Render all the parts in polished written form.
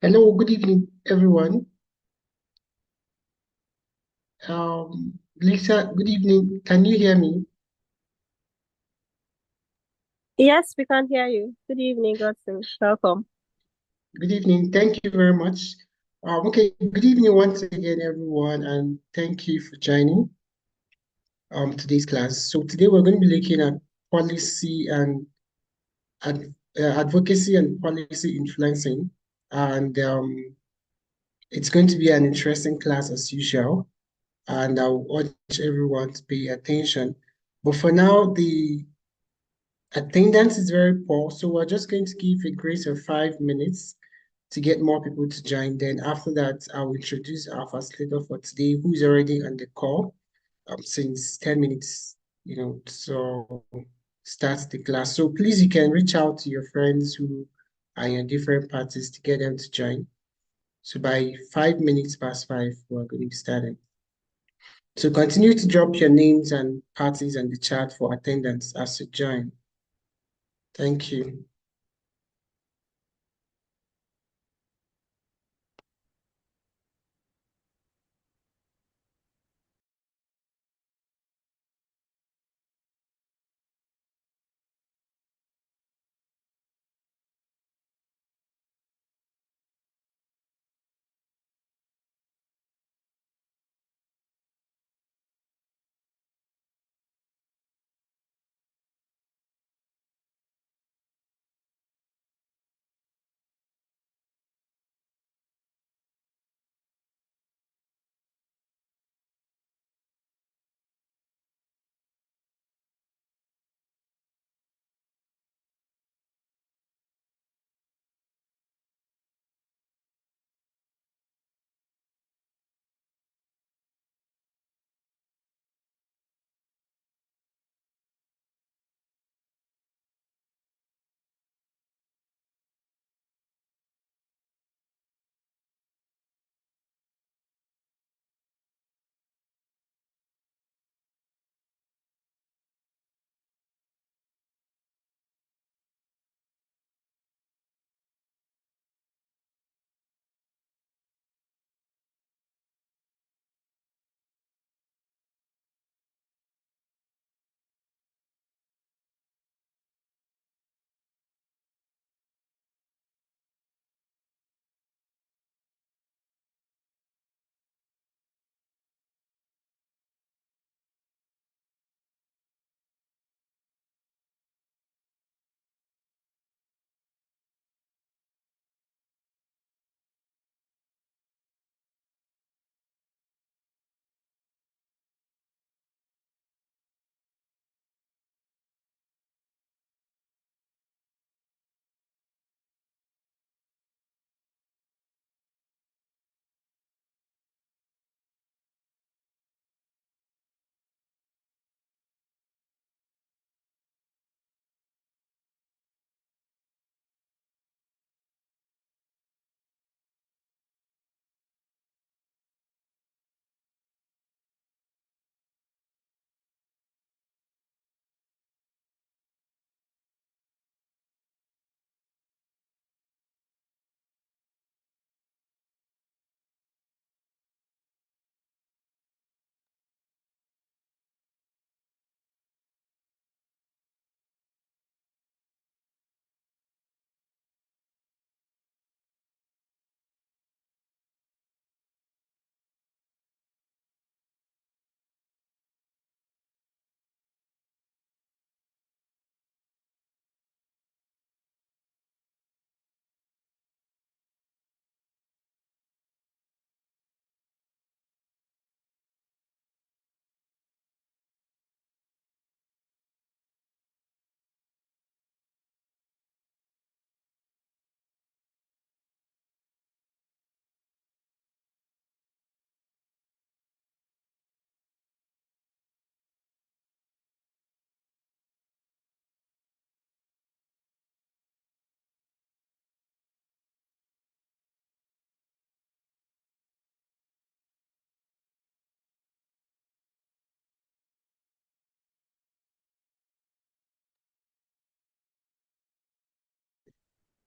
Hello, good evening, everyone. Lisa, good evening. Can you hear me? Yes, we can hear you. Good evening, Godson. Welcome. Good evening. Thank you very much. Okay, good evening once again, everyone, and thank you for joining today's class. So today we're going to be looking at policy and advocacy and policy influencing. And It's going to be an interesting class as usual, and I'll urge everyone to pay attention. But for now, the attendance is very poor, so we're just going to give a grace of 5 minutes to get more people to join. Then after that, I'll introduce our facilitator for today, who's already on the call since 10 minutes, so start the class. So please, you can reach out to your friends who are in different parties to get them to join. So by 5 minutes past 5, we're going to be starting. So continue to drop your names and parties in the chat for attendance as you join. Thank you.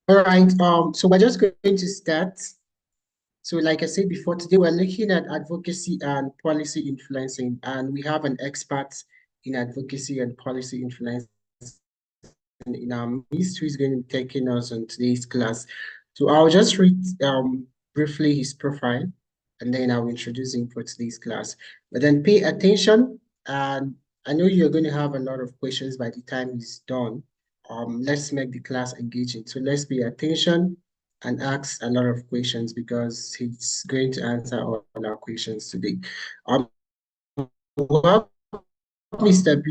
All right, so we're just going to start. So like I said before, today we're looking at advocacy and policy influencing, and we have an expert in advocacy and policy influencing in our midst who is going to be taking us on today's class. So I'll just read briefly his profile, and then I'll introduce him for today's class. But then pay attention, and I know you're going to have a lot of questions by the time he's done. Let's make the class engaging. So let's pay attention and ask a lot of questions because he's going to answer all our questions today. Um, we have Mr.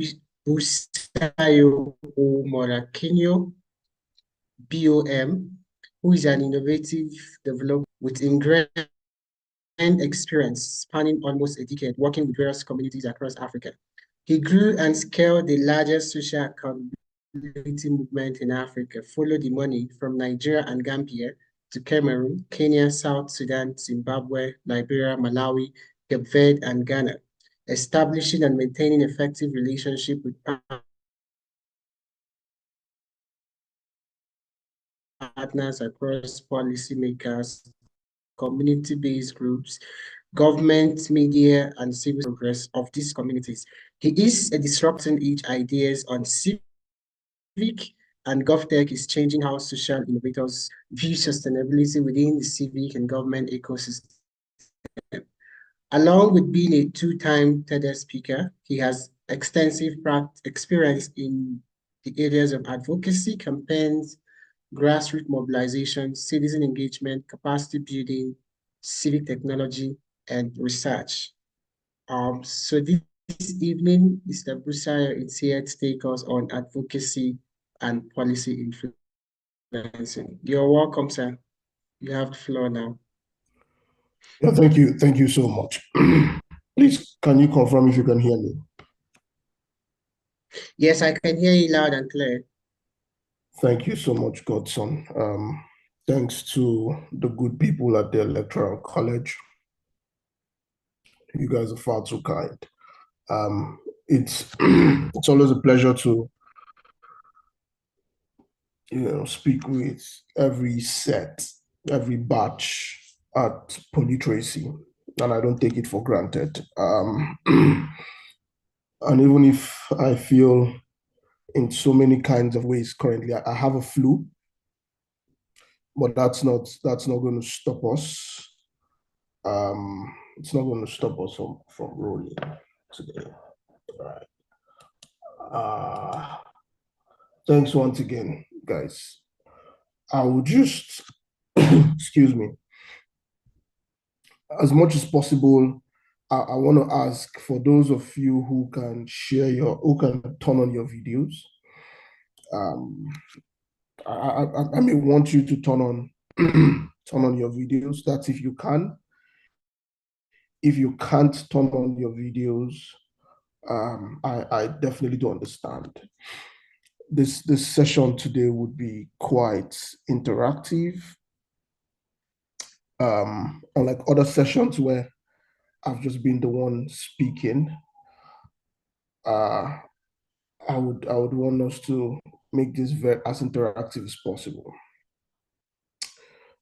Busayo Morakinyo, BOM, who is an innovative developer with ingrained experience spanning almost a decade working with various communities across Africa. He grew and scaled the largest social accountability movement in Africa, followed the money from Nigeria and Gambia to Cameroon, Kenya, South Sudan, Zimbabwe, Liberia, Malawi, Cape Verde, and Ghana, establishing and maintaining effective relationship with partners across policymakers, community-based groups, government, media, and civil progress of these communities. He is a disrupting age ideas on civic and GovTech is changing how social innovators view sustainability within the civic and government ecosystem. Along with being a two-time TEDx speaker, he has extensive experience in the areas of advocacy, campaigns, grassroots mobilization, citizen engagement, capacity building, civic technology, and research. So this evening, Mr. Busaya is here to take us on advocacy and policy influencing. You're welcome, sir. You have the floor now. Yeah, thank you. Thank you so much. Please, can you confirm if you can hear me? Yes, I can hear you loud and clear. Thank you so much, Godson. Thanks to the good people at the Electoral College. You guys are far too kind. It's it's always a pleasure to speak with every set, every batch at Polytracy, and I don't take it for granted. And even if I feel in so many kinds of ways currently, I have a flu, but that's not going to stop us. It's not going to stop us from rolling today. All right. Thanks once again, guys. I would just, excuse me, as much as possible, I want to ask for those of you who can who can turn on your videos. I may want you to turn on turn on your videos. That's if you can. If you can't turn on your videos, I definitely do understand. This session today would be quite interactive. Unlike other sessions where I've just been the one speaking, I would want us to make this very as interactive as possible.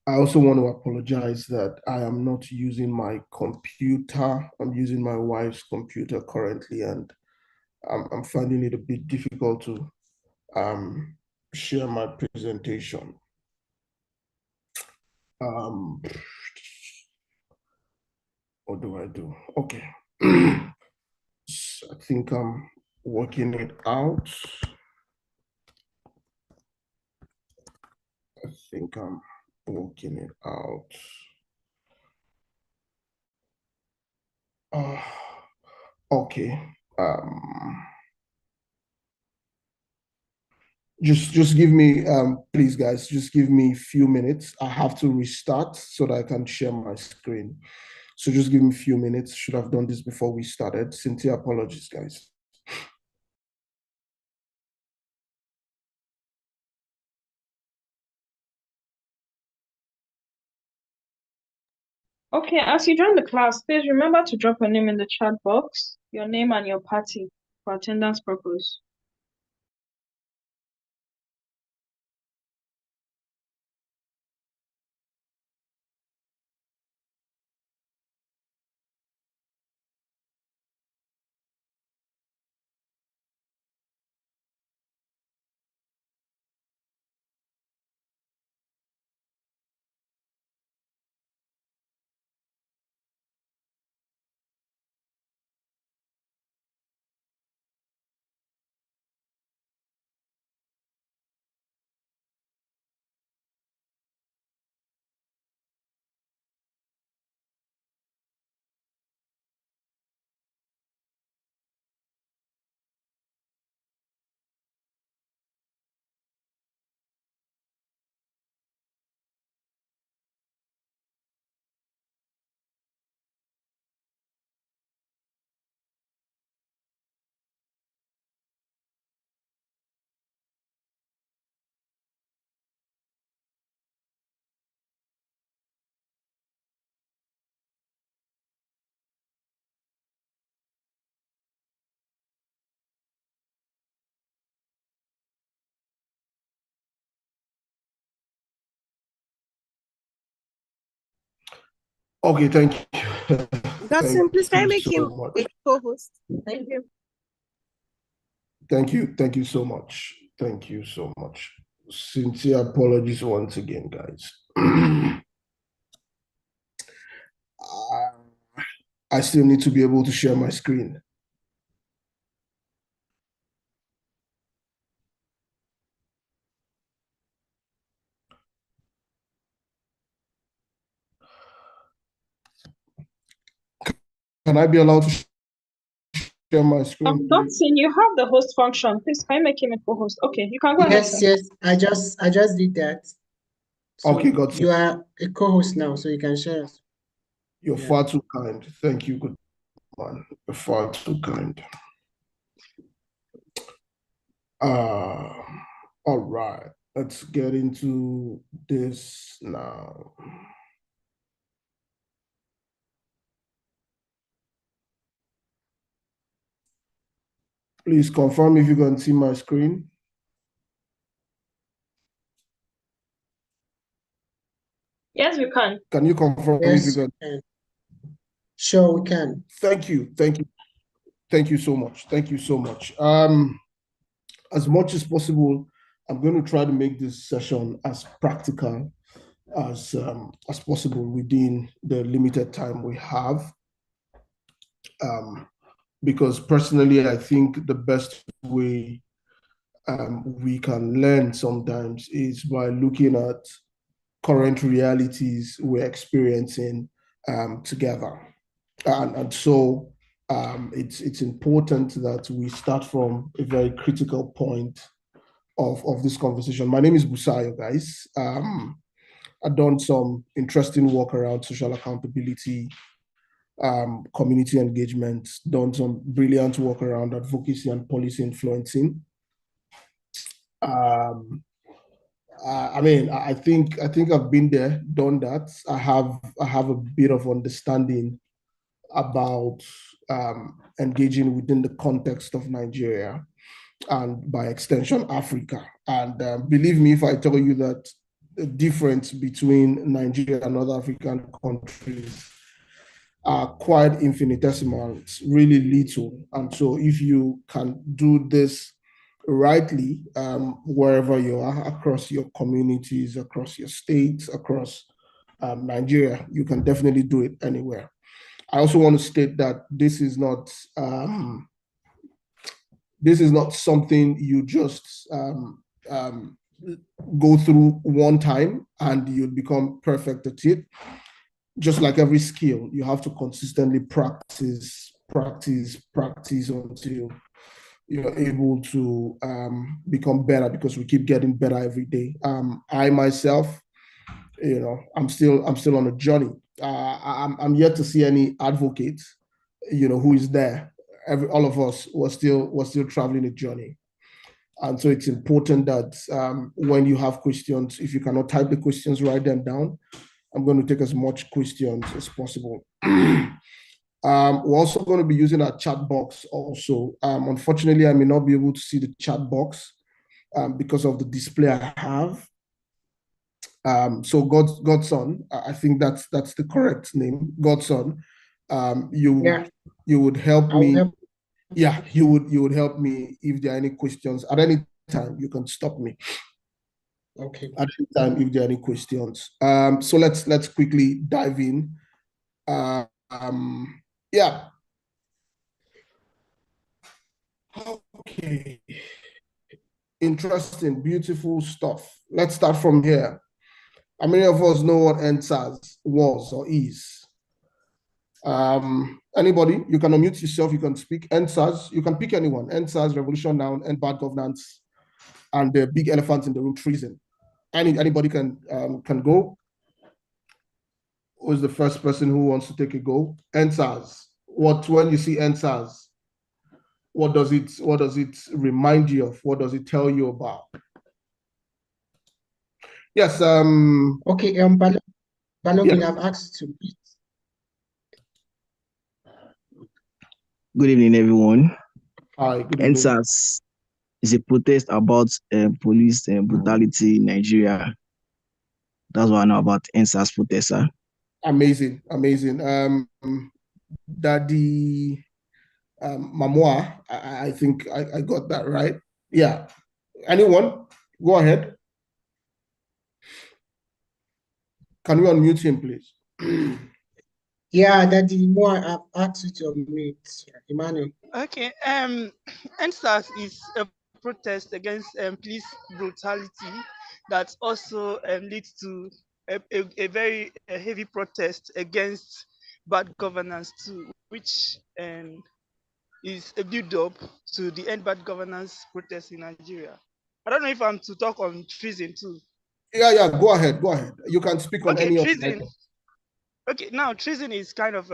I also want to apologize that I am not using my computer. I'm using my wife's computer currently, and I'm finding it a bit difficult to share my presentation. What do I do? Okay. I think I'm working it out. I think I'm working it out. Okay. Just give me please guys, just give me a few minutes. I have to restart so that I can share my screen. So just give me a few minutes. Should have done this before we started. Sincere apologies, guys. Okay, as you join the class, please remember to drop your name in the chat box, your name and your party for attendance purpose. Okay, thank you. Godson, please can you make so him much. a co-host? Thank you. Thank you. Thank you so much. Thank you so much. Sincere apologies once again, guys. I still need to be able to share my screen. Can I be allowed to share my screen, please? Dotson, you have the host function. Please, can you make him a co-host? Okay, you can go ahead, sir. Yes, I just did that. So Okay, got you are a co-host now, so you can share. You're Yeah. far too kind. Thank you, good man. You're far too kind. All right. Let's get into this now. Please confirm if you can see my screen. Yes, we can. Can you confirm if you Yes, can? we can. Sure, we can. Thank you. Thank you. Thank you so much. Thank you so much. As much as possible, I'm going to try to make this session as practical as possible within the limited time we have. Because personally, I think the best way we can learn sometimes is by looking at current realities we're experiencing together. And so it's important that we start from a very critical point of this conversation. My name is Busayo, guys. I've done some interesting work around social accountability, community engagement, done some brilliant work around advocacy and policy influencing. I mean, I think I've been there, done that. I have a bit of understanding about engaging within the context of Nigeria and by extension Africa. And believe me, if I tell you that the difference between Nigeria and other African countries are quite infinitesimal. It's really little. And so if you can do this rightly, wherever you are, across your communities, across your states, across Nigeria, you can definitely do it anywhere. I also want to state that this is not something you just go through one time and you become perfect at it. Just like every skill, you have to consistently practice until you're able to become better, because we keep getting better every day. I myself, I'm still on a journey. I'm yet to see any advocate, who is there. All of us was still traveling a journey. And so it's important that when you have questions, if you cannot type the questions, write them down. I'm going to take as much questions as possible. We're also going to be using our chat box also. Unfortunately, I may not be able to see the chat box because of the display I have. So Godson, I think that's the correct name, Godson. You would help me. Help. Yeah, you would help me if there are any questions at any time. You can stop me. Okay. At any time if there are any questions. So let's quickly dive in. Yeah. Okay. Interesting, beautiful stuff. Let's start from here. How many of us know what NSAS was or is? Anybody? You can unmute yourself. You can speak. NSAS. You can pick anyone. NSAS, revolution noun, and bad governance, and the big elephant in the room, treason. Anybody can go. Who's the first person who wants to take a go? NSAS. When you see NSAS, what does it remind you of? What does it tell you about? Yes. Okay. Balogun, Yeah. I've asked to please. Good evening, everyone. Hi. Good evening. NSAS is a protest about police brutality in Nigeria. That's what I know about NSAS protest, sir. Amazing, amazing. Daddy Mamoa, I think I got that right. Yeah. Anyone? Go ahead. Can you unmute him, please? Yeah, Daddy Moore, I've asked you to unmute. Emmanuel. Okay. NSAS is a protest against police brutality that also leads to a very heavy protest against bad governance too, which is a build-up to the end bad governance protest in Nigeria. I don't know if I'm to talk on treason too. Yeah, go ahead, go ahead. You can speak on Okay, any of the treason. items. Okay, now treason is kind of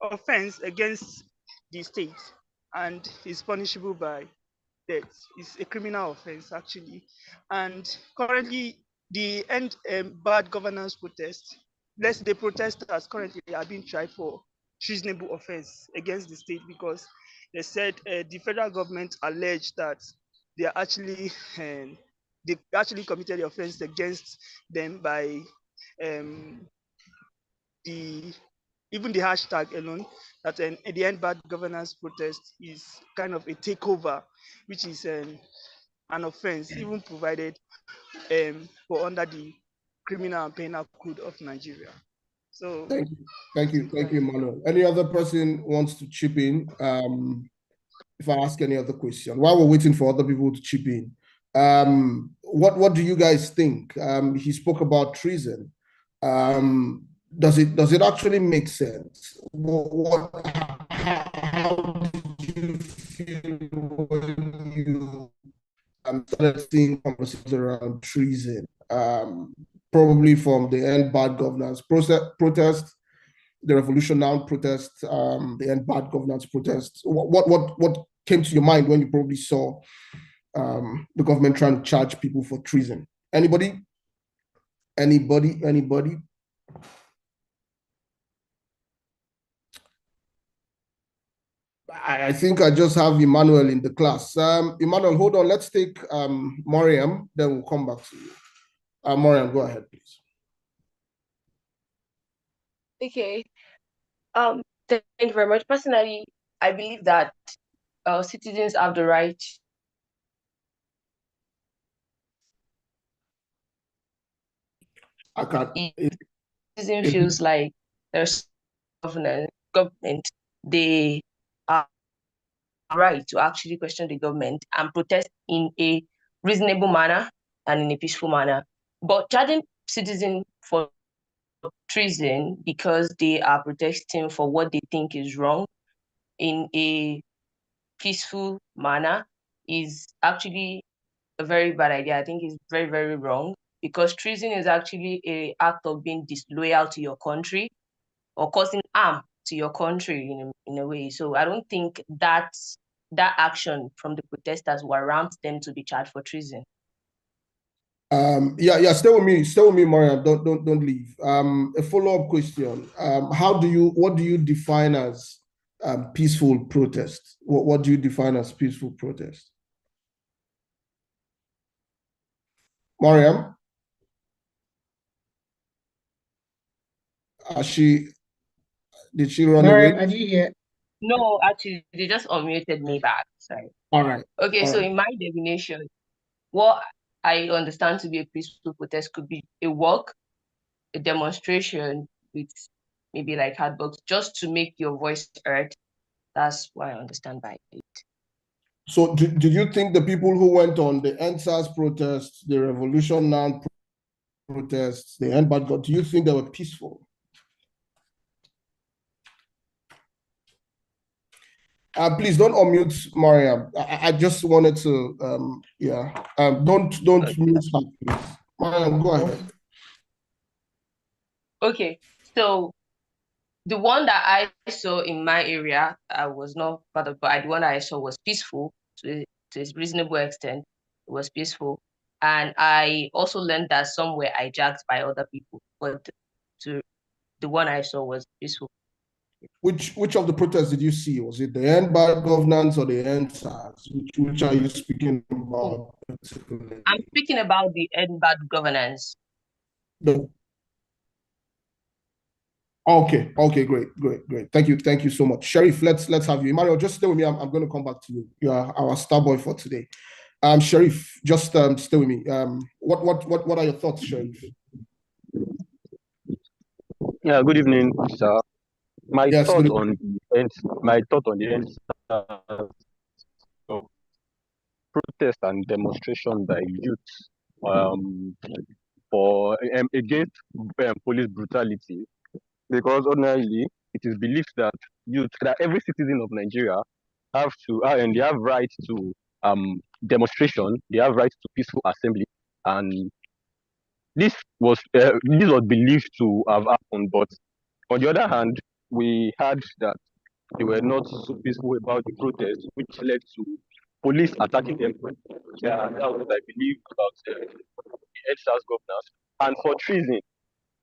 offense against the state and is punishable by death. It's a criminal offense actually. And currently the end bad governance protest, the protesters currently are being tried for treasonable offense against the state because they said the federal government alleged that they are actually they actually committed the offense against them by um, the even the hashtag alone that the end bad governance protest is kind of a takeover, which is an offense, even provided for under the criminal and penal code of Nigeria. So Thank you, Emmanuel. Any other person wants to chip in? If I ask any other question, while we're waiting for other people to chip in, what do you guys think? He spoke about treason. Does it actually make sense? How did you feel when you started seeing conversations around treason? Probably from the end bad governance protest, the revolution now protest, the end bad governance protest. What came to your mind when you probably saw the government trying to charge people for treason? Anybody? I think I just have Emmanuel in the class. Emmanuel, hold on. Let's take Mariam, then we'll come back to you. Mariam, go ahead, please. Okay. Thank you very much. Personally, I believe that citizens have the right. I can't. Citizen feels like there's government, they are right to actually question the government and protest in a reasonable manner and in a peaceful manner. But charging citizens for treason because they are protesting for what they think is wrong in a peaceful manner is actually a very bad idea. I think it's very, very wrong because treason is actually an act of being disloyal to your country or causing harm to your country in a way. So I don't think that action from the protesters warrants them to be charged for treason. Yeah, stay with me, Mariam. Don't leave. A follow-up question. What do you define as peaceful protest? What do you define as peaceful protest? Mariam? Did she run Mariam, away? are you here? No, actually, they just unmuted me back. Sorry. All right. Okay, so in my definition, what I understand to be a peaceful protest could be a walk, a demonstration with maybe like hard just to make your voice heard. That's what I understand by it. So did you think the people who went on the NSAS protests, the Revolution Now protests, the End Bad God, do you think they were peaceful? Please don't unmute Mariam. I just wanted to, don't mute her, please. Mariam, go ahead. Okay, so the one that I saw in my area, I was not part of, but the one that I saw was peaceful to a reasonable extent. It was peaceful. And I also learned that some were hijacked by other people, but the one I saw was peaceful. Which of the protests did you see? Was it the End Bad Governance or the End SARS? Which are you speaking about particularly? I'm speaking about the end bad governance. Okay, great. Thank you so much. Sheriff, let's have you. Emmanuel, just stay with me. I'm going to come back to you. You are our star boy for today. Sheriff, just stay with me. What are your thoughts, Sheriff? Yeah, good evening, sir. My Yes, thought good on the end, my thought on the end of protest and demonstration by youth um, for against police brutality, because ordinarily it is believed that that every citizen of Nigeria have to and they have right to demonstration, they have right to peaceful assembly, and this was believed to have happened, but on the other hand, we heard that they were not so peaceful about the protest, which led to police attacking them. Yeah, and that was what I believe about the EdSARS governors. And for treason,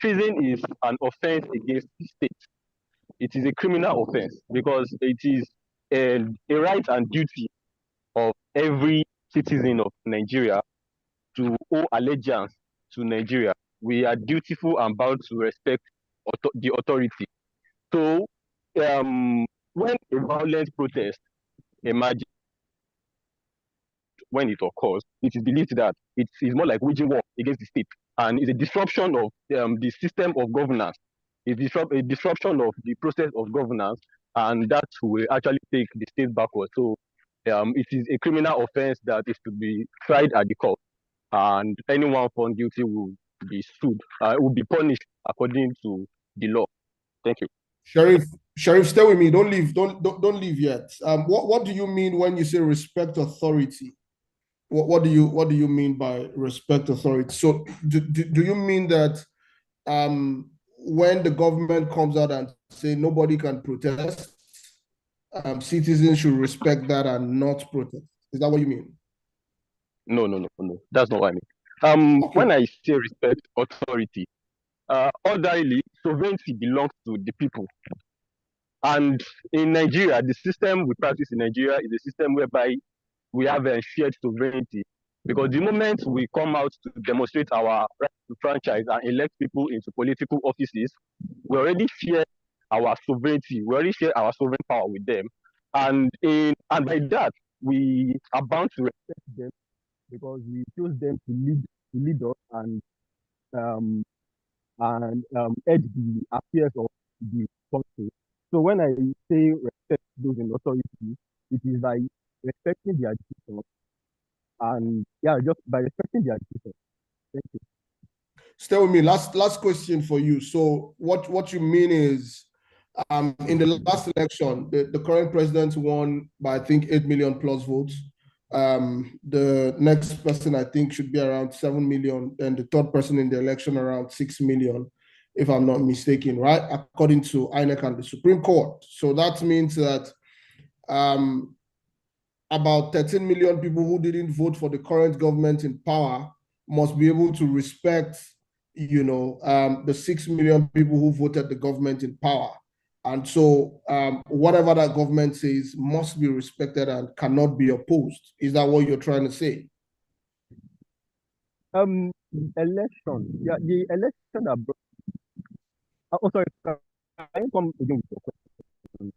treason is an offense against the state. It is a criminal offense because it is a right and duty of every citizen of Nigeria to owe allegiance to Nigeria. We are dutiful and bound to respect the authority. So, when a violent protest emerges, when it occurs, it is believed that it is more like waging war against the state and is a disruption of the system of governance, a disruption of the process of governance, and that will actually take the state backward. So, it is a criminal offense that is to be tried at the court, and anyone found guilty will be sued, will be punished according to the law. Thank you. Sheriff, stay with me. Don't leave. Don't leave yet. What do you mean when you say respect authority? What do you mean by respect authority? So do you mean that when the government comes out and say nobody can protest, citizens should respect that and not protest? Is that what you mean? No. That's not what I mean. Okay. When I say respect authority, ordinarily sovereignty belongs to the people. And in Nigeria, the system we practice in Nigeria is a system whereby we have a shared sovereignty. Because the moment we come out to demonstrate our right to franchise and elect people into political offices, we already share our sovereignty. We already share our sovereign power with them, and by that we are bound to respect them because we chose them to lead us um, edge the affairs of the country. So when I say respect those in authority, it is by respecting their decisions and yeah, just by respecting their decisions. Thank you. Stay with me. Last question for you. So what you mean is, in the last election, the current president won by I think 8 million plus votes. The next person I think should be around 7 million, and the third person in the election around 6 million, if I'm not mistaken, right? According to INEC and the Supreme Court. So that means that about 13 million people who didn't vote for the current government in power must be able to respect, the 6 million people who voted the government in power. And so whatever that government says must be respected and cannot be opposed. Is that what you're trying to say? Election. Yeah, the election that brought. Oh, sorry. Can you come again with your question?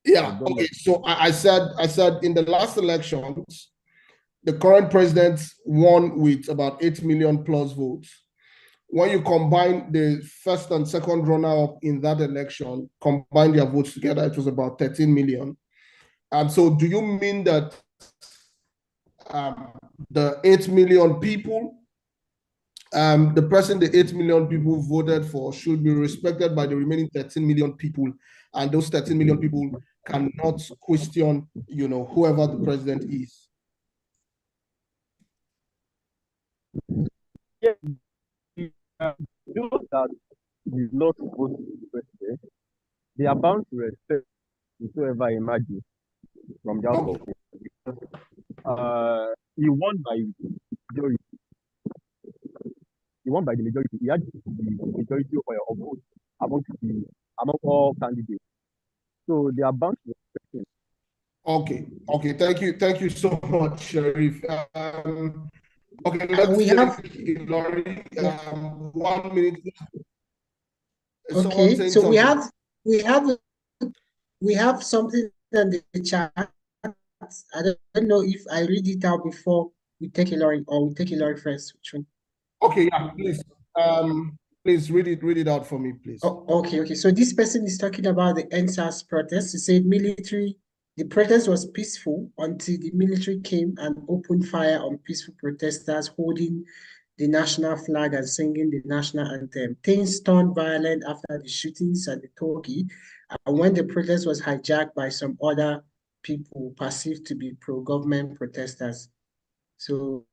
Yeah. Okay. So I said in the last elections, the current president won with about 8 million plus votes. When you combine the first and second runner-up in that election, combine their votes together, it was about 13 million. So do you mean that the 8 million people, the 8 million people voted for should be respected by the remaining 13 million people, and those 13 million people cannot question, whoever the president is? Yeah, those that did not vote for the president, they are bound to respect whoever emerges from the outcome. He won by majority. He won by the majority. He had the majority of votes among all candidates. So they are bound to respect him. Okay. Thank you so much, Sheriff. Okay, we have 1 minute. Is someone Okay, saying so we something? have we have we have something in the chat. I don't know if I read it out before we take Hillary or we take Hillary first. Which one? Okay, yeah, please. Please read it out for me, please. Oh, okay. So this person is talking about the NSAS protest. He said the protest was peaceful until the military came and opened fire on peaceful protesters holding the national flag and singing the national anthem. Things turned violent after the shootings at the Togi, and when the protest was hijacked by some other people perceived to be pro-government protesters. So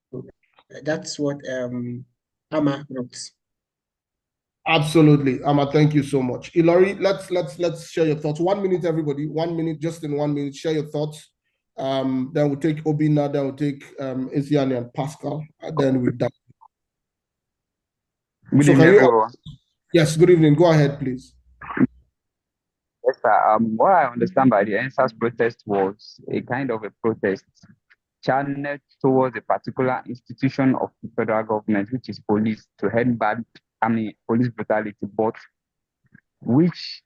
that's what Amma wrote. Absolutely, Amma. Thank you so much, Ilori. Let's share your thoughts. 1 minute, everybody. 1 minute, just in 1 minute. Share your thoughts. Then we'll take Obina. Then we'll take Isiani and Pascal. And then we're done. Good So evening, can you? everyone. Yes. Good evening. Go ahead, please. Yes, sir. What I understand by the NSAS protest was a kind of a protest channeled towards a particular institution of the federal government, which is police, to end police brutality, but which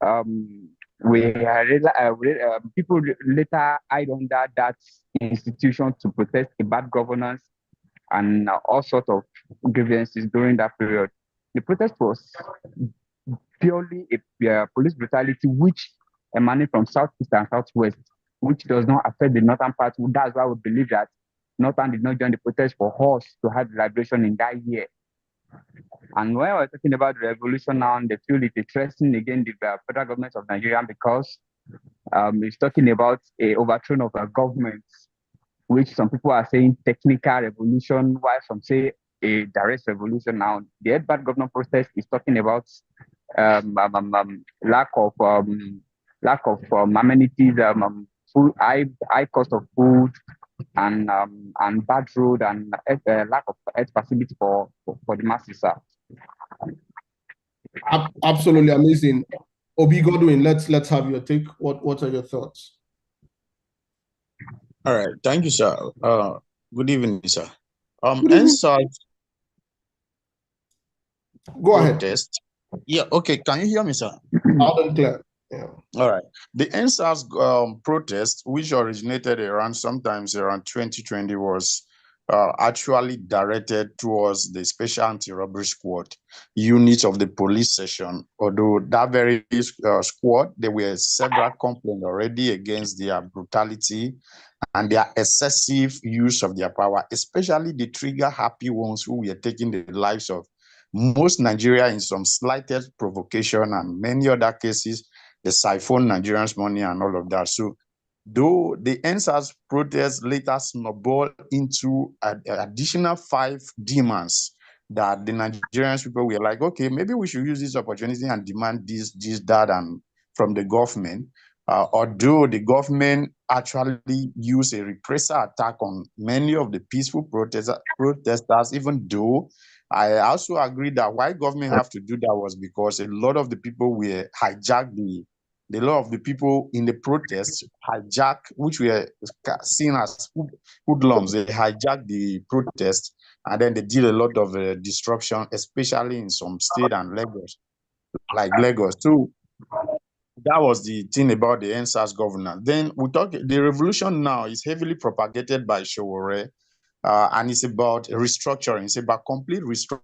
um, people later hide under that institution to protest a bad governance and all sorts of grievances during that period. The protest was purely a police brutality which emanates from southeast and southwest, which does not affect the northern part. That's why we believe that northern did not join the protest for us to have the liberation in that year. And when we're talking about the revolution now, they feel it is threatening again the federal government of Nigeria because it's talking about a overthrow of a government, which some people are saying technical revolution, while some say a direct revolution. Now, the headband governor protest is talking about lack of amenities, food, high cost of food, and bad road and lack of health facility for the masses. Absolutely amazing. Obi Godwin, let's have your take. What are your thoughts? All right, thank you, sir. Good evening, sir. Good evening. NSAS Go ahead. protest. Yeah, okay. Can you hear me, sir? Loud and clear. Yeah. All right. The NSAS protest, which originated sometimes around 2020, was actually directed towards the Special Anti-Robbery Squad unit of the police session. Although that very squad, there were several complaints already against their brutality and their excessive use of their power, especially the trigger-happy ones who were taking the lives of most Nigeria in some slightest provocation, and many other cases, they siphon Nigerians' money and all of that. So, though the NSAS protest later snowballed into an additional 5 demands that the Nigerian people were like, okay, maybe we should use this opportunity and demand this, that, and from the government. Although the government actually used a repressive attack on many of the peaceful protesters, even though I also agree that why government have to do that was because a lot of the people were hijacked the lot of the people in the protests hijack, which were seen as hoodlums. They hijacked the protest and then they did a lot of destruction, especially in some state and Lagos, like Lagos. So that was the thing about the NSAS governance. Then we talk, the revolution now is heavily propagated by Showore, and it's about restructuring. It's about complete restructuring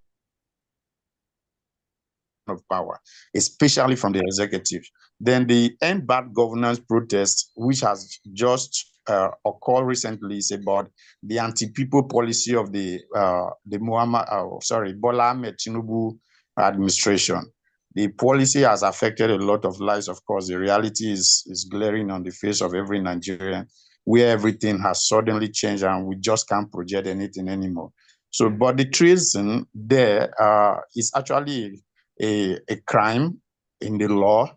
of power, especially from the executive. Then the end bad governance protest, which has just occurred recently, is about the anti-people policy of the Bola Ahmed Tinubu administration. The policy has affected a lot of lives. Of course, the reality is glaring on the face of every Nigerian, where everything has suddenly changed and we just can't project anything anymore. So, but the treason there is actually a crime in the law.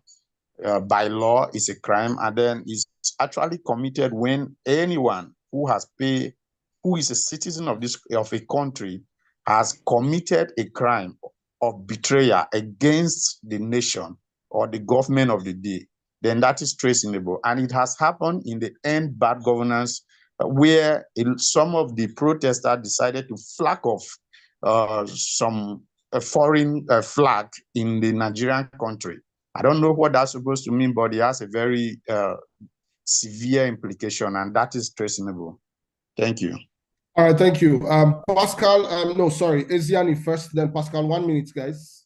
By law, it's a crime, and then it's actually committed when anyone who is a citizen of a country has committed a crime of betrayal against the nation or the government of the day, then that is traceable. And it has happened in the end bad governance, where some of the protesters decided to flag off some a foreign flag in the Nigerian country. I don't know what that's supposed to mean, but it has a very severe implication, and that is treasonable. Thank you. All right, thank you. Pascal, no, sorry, Eziani first, then Pascal, 1 minute, guys.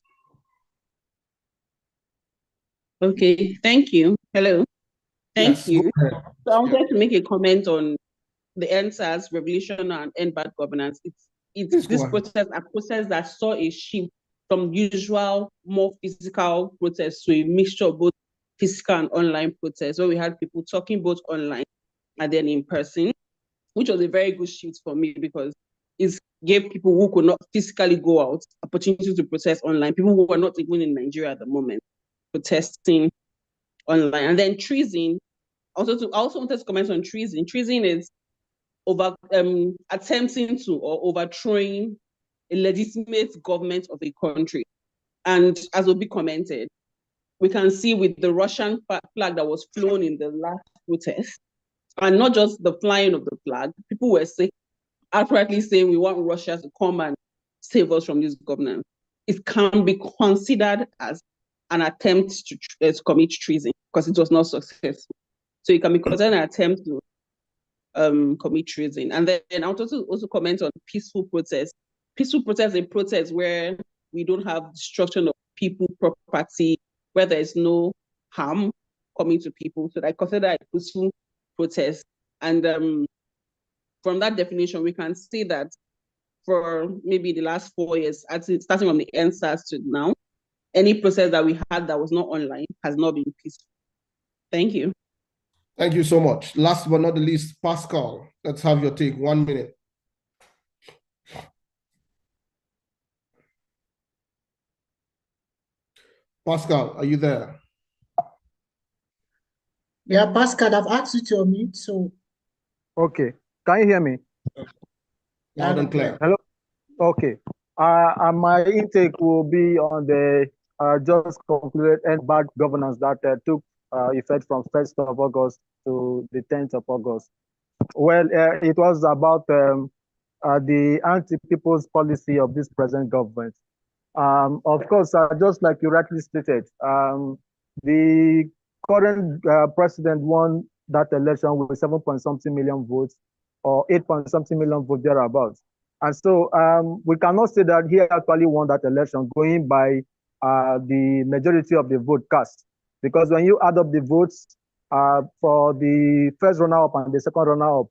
Okay, thank you. Hello. Thank Yes, you. go ahead. So I wanted to make a comment on the NSAS revolution and end bad governance. Please This go ahead. process that saw a shift from usual more physical protests to a mixture of both physical and online protests, where we had people talking both online and then in person, which was a very good shift for me because it gave people who could not physically go out opportunity to protest online, people who were not even in Nigeria at the moment, protesting online. And then treason, I also wanted to comment on treason. Treason is attempting to or overthrowing a legitimate government of a country. And as Obi commented, we can see with the Russian flag that was flown in the last protest, and not just the flying of the flag, people were outrightly saying we want Russia to come and save us from this governance. It can be considered as an attempt to commit treason because it was not successful. So it can be considered an attempt to commit treason. And then I want to also comment on peaceful protest. Peaceful protest is a protest where we don't have destruction of people, property, where there is no harm coming to people. So I consider a peaceful protest. And from that definition, we can see that for maybe the last 4 years, starting from the NSAS to now, any process that we had that was not online has not been peaceful. Thank you. Thank you so much. Last but not the least, Pascal, let's have your take. 1 minute. Pascal, are you there? Yeah, Pascal, I've asked you to unmute, so Okay. Can you hear me? Loud and clear. Hello? Okay. And my intake will be on the just concluded end bad governance that took effect from 1st of August to the 10th of August. Well, it was about the anti-people's policy of this present government. Of course, just like you rightly stated, the current president won that election with 7 point something million votes or 8 point something million votes thereabouts. And so we cannot say that he actually won that election going by the majority of the vote cast. Because when you add up the votes for the first runner-up and the second runner-up,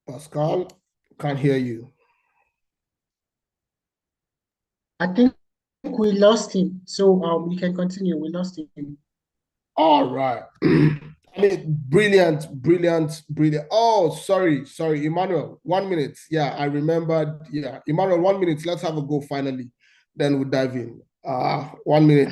Pascal, can't hear you. I think we lost him. So you can continue. We lost him. All right. I mean, brilliant. Oh, sorry, Emmanuel. 1 minute. Yeah, I remembered. Yeah, Emmanuel, 1 minute. Let's have a go finally. Then we'll dive in. 1 minute.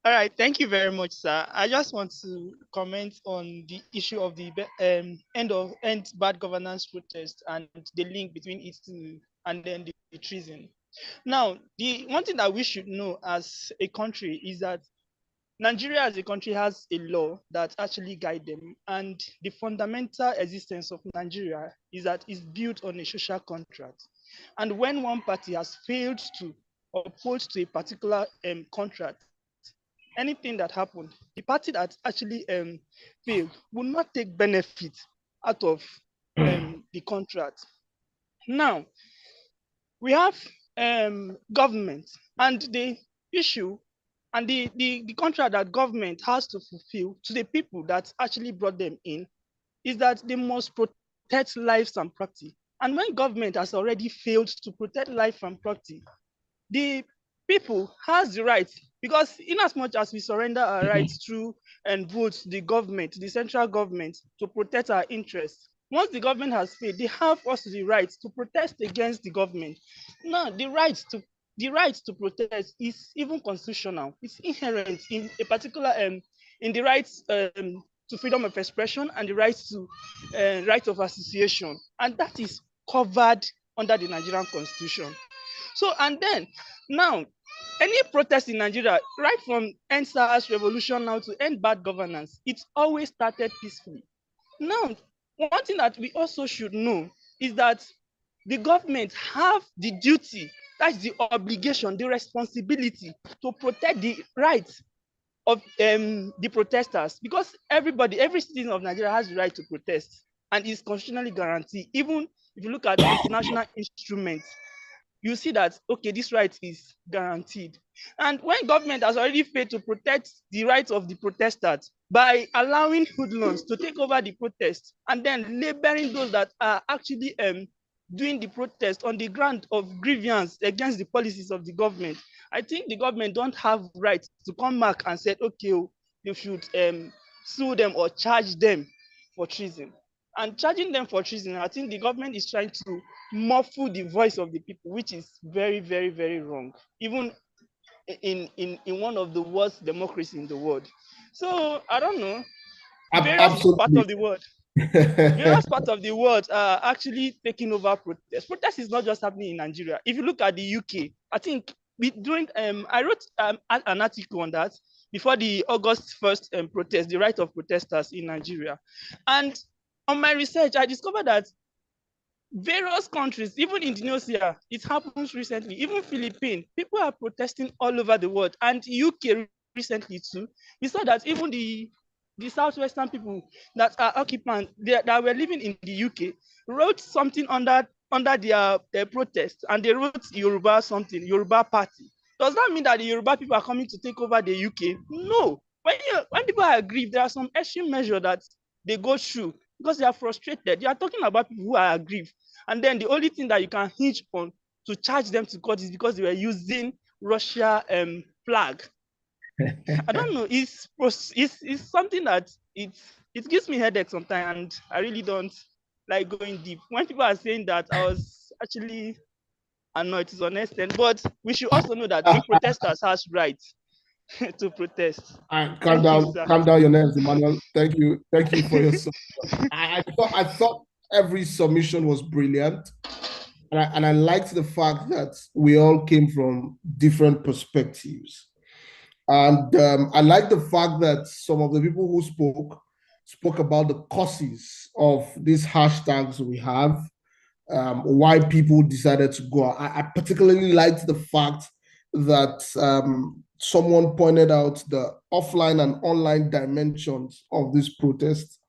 All right, thank you very much, sir. I just want to comment on the issue of the end bad governance protest and the link between it and then the treason. Now, the one thing that we should know as a country is that Nigeria as a country has a law that actually guides them, and the fundamental existence of Nigeria is that it's built on a social contract. And when one party has failed to uphold to a particular contract, anything that happened, the party that actually failed will not take benefit out of the contract. Now, we have government, and the issue and the contract that government has to fulfill to the people that actually brought them in is that they must protect lives and property. And when government has already failed to protect life and property, the people has the right, because in as much as we surrender our rights through and vote the government, the central government, to protect our interests, once the government has failed, they have also the right to protest against the government. Now, the right to protest is even constitutional. It's inherent in a particular in the rights to freedom of expression and the right to right of association, and that is covered under the Nigerian Constitution. So, and then now, any protest in Nigeria, right from NSAS revolution now to end bad governance, it always started peacefully. Now, one thing that we also should know is that the government have the duty, that's the obligation, the responsibility to protect the rights of the protesters, because every citizen of Nigeria has the right to protest and is constitutionally guaranteed. Even if you look at international instruments, you see that, okay, this right is guaranteed. And when government has already failed to protect the rights of the protesters by allowing hoodlums to take over the protest and then labeling those that are actually doing the protest on the ground of grievance against the policies of the government, I think the government don't have right to come back and say, okay, you should sue them or charge them for treason. And charging them for treason, I think the government is trying to muffle the voice of the people, which is very, very, very wrong, even in one of the worst democracies in the world. So I don't know. Various parts Absolutely. of the world, various parts of the world are actually taking over protest. Protest is not just happening in Nigeria. If you look at the UK, I think during I wrote an article on that before the August 1st protest, the right of protesters in Nigeria, and on my research, I discovered that various countries, even Indonesia, it happens recently, even Philippines, people are protesting all over the world, and UK recently too. We saw that even the southwestern people that are occupants that were living in the UK wrote something under their protest, and they wrote Yoruba something, Yoruba party. Does that mean that the Yoruba people are coming to take over the UK? No. When people are aggrieved, there are some extreme measures that they go through because they are frustrated. You are talking about people who are aggrieved, and then the only thing that you can hinge on to charge them to court is because they were using Russia flag. I don't know. It's something that it gives me headache sometimes, and I really don't like going deep. When people are saying that, I was actually annoyed to some extent. But we should also know that the protesters has rights to protest. And Thank you, sir. calm down your nerves, Emmanuel. Thank you for your submission. I thought every submission was brilliant, and I liked the fact that we all came from different perspectives. And I like the fact that some of the people who spoke about the causes of these hashtags we have, why people decided to go. I particularly liked the fact that someone pointed out the offline and online dimensions of this protest.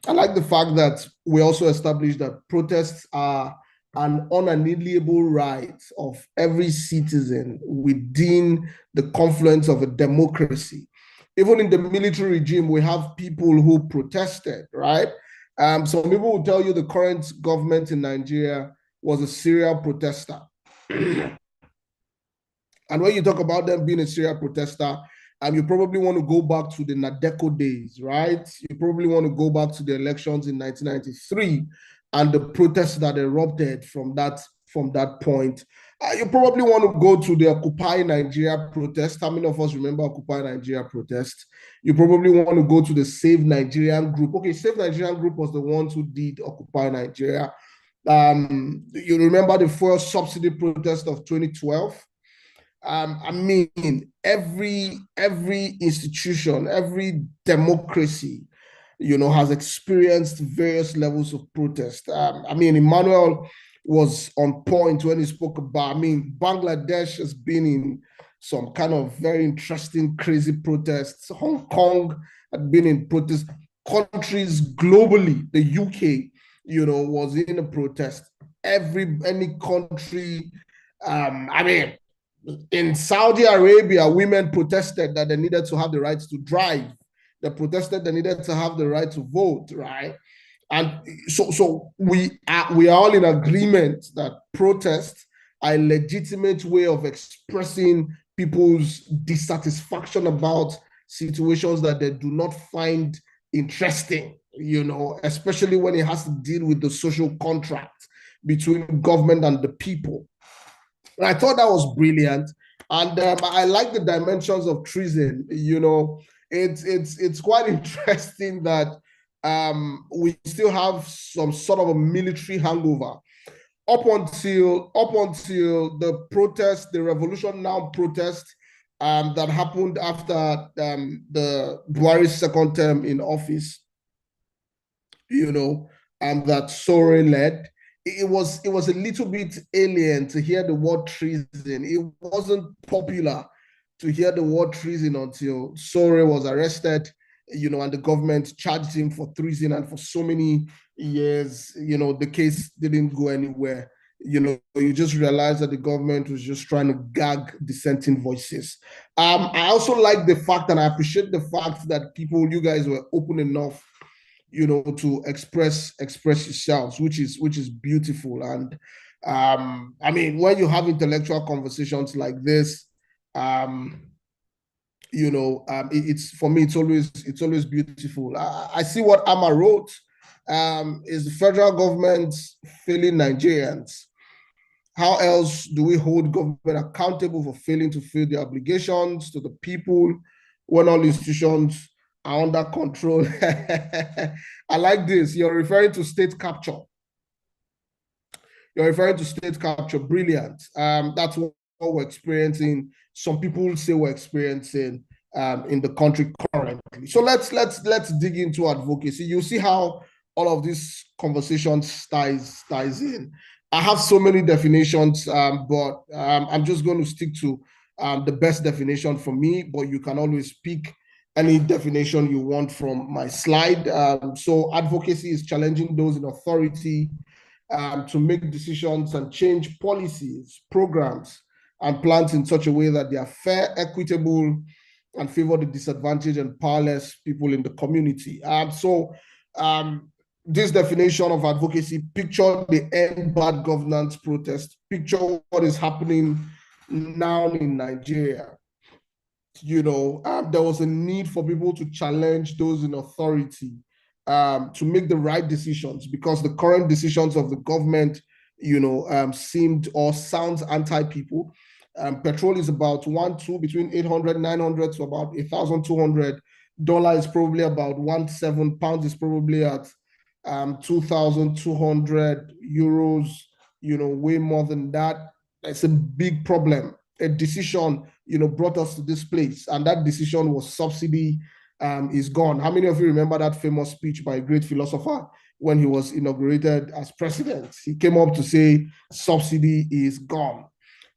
I like the fact that we also established that protests are an unalienable right of every citizen within the confluence of a democracy. Even in the military regime, we have people who protested, right? Some people will tell you the current government in Nigeria was a serial protester. And when you talk about them being a serial protester, you probably want to go back to the Nadeco days, right? You probably want to go back to the elections in 1993 and the protests that erupted from that point. You probably want to go to the Occupy Nigeria protest. How many of us remember Occupy Nigeria protest? You probably want to go to the Save Nigerian group. Okay, Save Nigerian group was the ones who did Occupy Nigeria. You remember the fuel subsidy protest of 2012? I mean, every institution, every democracy, has experienced various levels of protest. I mean, Emmanuel was on point when he spoke about, Bangladesh has been in some kind of very interesting, crazy protests. Hong Kong had been in protest. Countries globally, the UK, was in a protest. Any country, in Saudi Arabia, women protested that they needed to have the right to drive. They protested they needed to have the right to vote, right? And so we are all in agreement that protests are a legitimate way of expressing people's dissatisfaction about situations that they do not find interesting, especially when it has to deal with the social contract between government and the people. And I thought that was brilliant. And I like the dimensions of treason. It's quite interesting that we still have some sort of a military hangover up until the protest, the Revolution Now protest that happened after the Buhari's second term in office. that Sore led. It was a little bit alien to hear the word treason. It wasn't popular to hear the word treason until Sore was arrested, and the government charged him for treason, and for so many years, the case didn't go anywhere. You just realize that the government was just trying to gag dissenting voices. I also like the fact, and I appreciate the fact that you guys were open enough, to express yourselves, which is beautiful. And I mean, when you have intellectual conversations like this, it's for me, it's always beautiful. I see what Amma wrote. Is the federal government failing Nigerians? How else do we hold government accountable for failing to fulfill their obligations to the people when all institutions are under control? I like this. You're referring to state capture. Brilliant. That's what we're experiencing. Some people say we're experiencing in the country currently. So let's dig into advocacy. You see how all of this conversation ties in. I have so many definitions, but I'm just going to stick to the best definition for me, but you can always pick any definition you want from my slide. So advocacy is challenging those in authority to make decisions and change policies, programs, and plans in such a way that they are fair, equitable, and favor the disadvantaged and powerless people in the community. This definition of advocacy: picture the end bad governance protest, picture what is happening now in Nigeria. There was a need for people to challenge those in authority to make the right decisions, because the current decisions of the government, seemed or sounds anti-people. Petrol is about between 800, 900 to about $1,200. Dollar is probably about 1.7. Pounds is probably at 2,200 euros, way more than that. It's a big problem. A decision, brought us to this place, and that decision was subsidy is gone. How many of you remember that famous speech by a great philosopher when he was inaugurated as president? He came up to say subsidy is gone.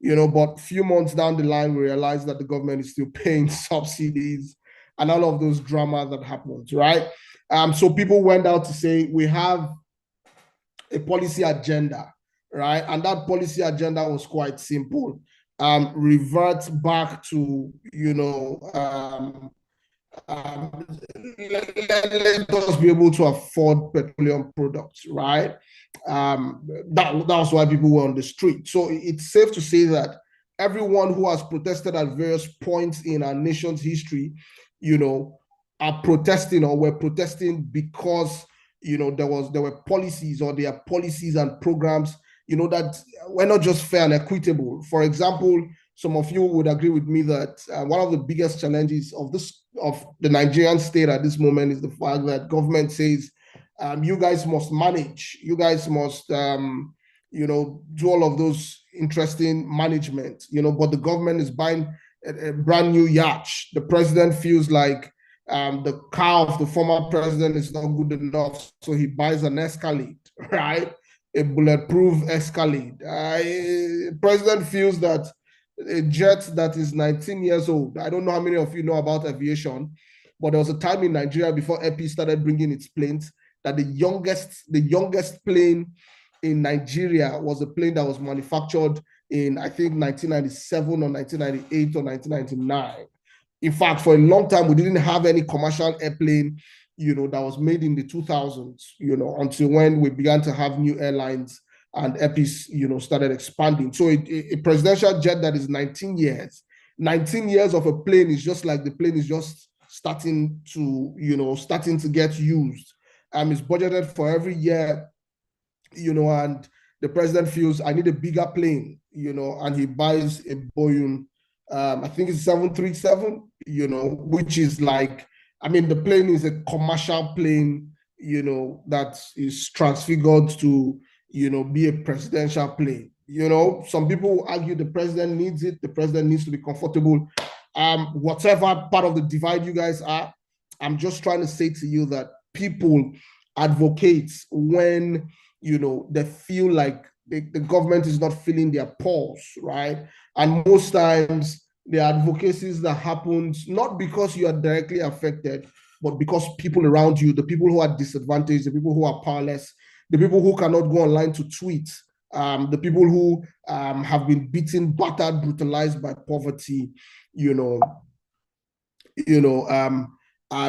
But a few months down the line, we realized that the government is still paying subsidies and all of those drama that happens, right? So people went out to say, we have a policy agenda, right? And that policy agenda was quite simple. Revert back to, let us be able to afford petroleum products, right? That was why people were on the street. So it's safe to say that everyone who has protested at various points in our nation's history, are protesting or were protesting because, there were policies, or there are policies and programs, that were not just fair and equitable. For example, some of you would agree with me that one of the biggest challenges of the Nigerian state at this moment is the fact that government says, you guys must manage, you guys must, do all of those interesting management, but the government is buying a brand new yacht. The president feels like the car of the former president is not good enough, so he buys an Escalade, right? A bulletproof Escalade. President feels that a jet that is 19 years old. I don't know how many of you know about aviation, but there was a time in Nigeria before EP started bringing its planes that the youngest plane in Nigeria was a plane that was manufactured in, I think, 1997 or 1998 or 1999. In fact, for a long time, we didn't have any commercial airplane, that was made in the 2000s, until when we began to have new airlines and EPIs, started expanding. So a presidential jet that is 19 years of a plane is just like the plane is just starting to get used. It's budgeted for every year, and the president feels, I need a bigger plane, and he buys a Boeing, I think it's 737, which is like, the plane is a commercial plane, that is transfigured to, be a presidential plane. Some people argue the president needs it. The president needs to be comfortable. Whatever part of the divide you guys are, I'm just trying to say to you that people advocate when, they feel like the government is not feeling their pulse, right? And most times the advocacies that happens not because you are directly affected, but because people around you, the people who are disadvantaged, the people who are powerless, the people who cannot go online to tweet, the people who have been beaten, battered, brutalized by poverty,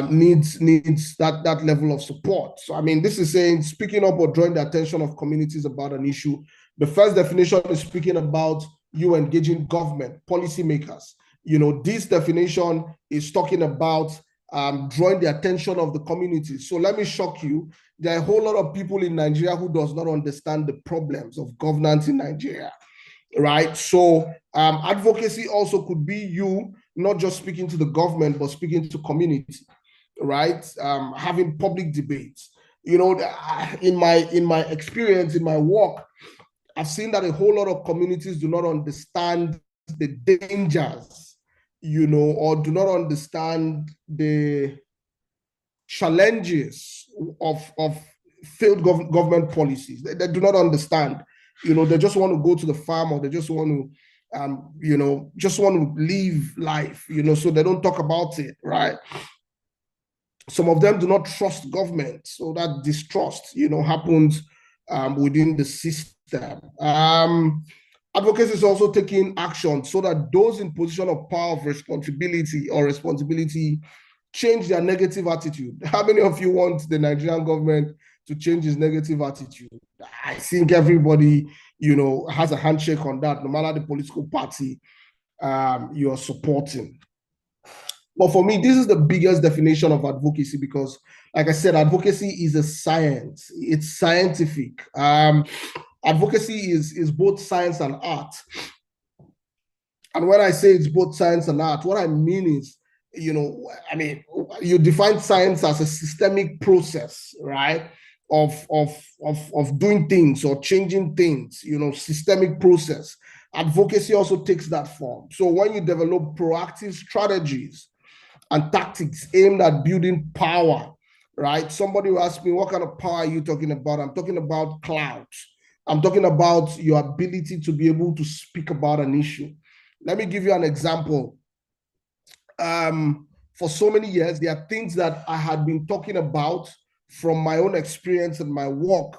needs that level of support. So I mean, this is saying speaking up or drawing the attention of communities about an issue. The first definition is speaking about you engaging government, policymakers. This definition is talking about drawing the attention of the community. So let me shock you. There are a whole lot of people in Nigeria who does not understand the problems of governance in Nigeria, right? So advocacy also could be you not just speaking to the government, but speaking to community, right? Having public debates. In my experience, in my work, I've seen that a whole lot of communities do not understand the dangers, or do not understand the challenges of failed government policies. They do not understand. They just want to go to the farm, or they just want to just want to live life, so they don't talk about it, right? Some of them do not trust government, so that distrust, happens within the system. Advocacy is also taking action so that those in position of power of responsibility change their negative attitude. How many of you want the Nigerian government to change its negative attitude? I think everybody, has a handshake on that, no matter the political party you are supporting. But for me, this is the biggest definition of advocacy because, like I said, advocacy is a science. It's scientific. Advocacy is both science and art. And when I say it's both science and art, what I mean is, you define science as a systemic process, right? Of doing things or changing things, systemic process. Advocacy also takes that form. So when you develop proactive strategies and tactics aimed at building power, right? Somebody will ask me, what kind of power are you talking about? I'm talking about clouds. I'm talking about your ability to be able to speak about an issue. Let me give you an example. For so many years, there are things that I had been talking about from my own experience and my work,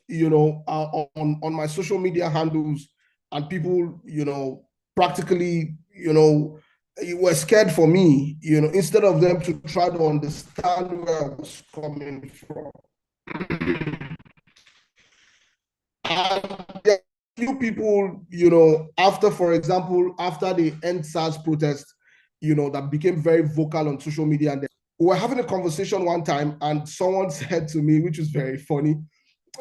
on my social media handles, and people, practically, were scared for me, instead of them to try to understand where I was coming from. And there are few people, after, for example, after the End SARS protest, that became very vocal on social media. And we were having a conversation one time, and someone said to me, which was very funny,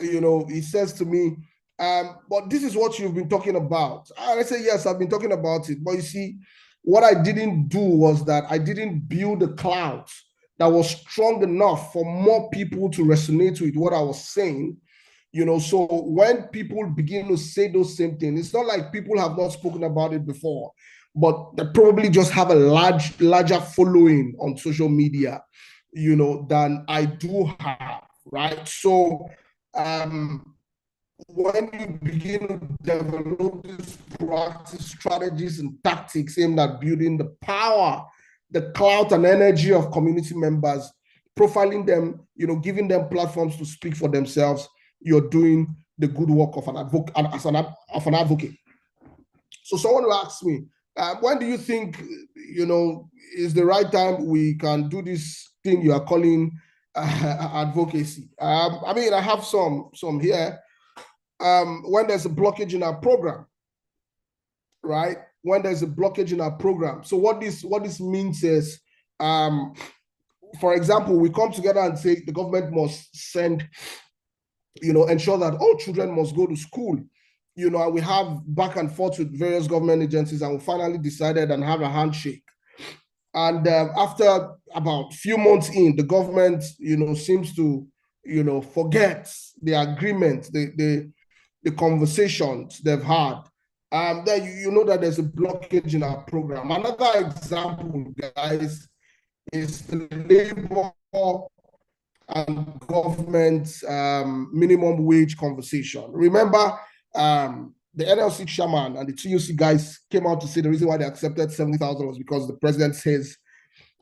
he says to me, but this is what you've been talking about. And I say, yes, I've been talking about it. But you see, what I didn't do was that I didn't build a cloud that was strong enough for more people to resonate with what I was saying. So when people begin to say those same things, it's not like people have not spoken about it before, but they probably just have a larger following on social media, than I do have, right? So when you begin to develop these proactive strategies and tactics aimed at building the power, the clout and energy of community members, profiling them, giving them platforms to speak for themselves, you're doing the good work of an advocate. So someone will ask me, when do you think, is the right time we can do this thing you are calling advocacy? I have some here. When there's a blockage in our program, right? When there's a blockage in our program. So what this means is, for example, we come together and say the government must send, ensure that all children must go to school. And we have back and forth with various government agencies, and we finally decided and have a handshake. And after about a few months in, the government, seems to, forget the agreement, the conversations they've had. Then you know that there's a blockage in our program. Another example, guys, is the labor and government minimum wage conversation. Remember, the NLC chairman and the TUC guys came out to say the reason why they accepted 70,000 was because the president says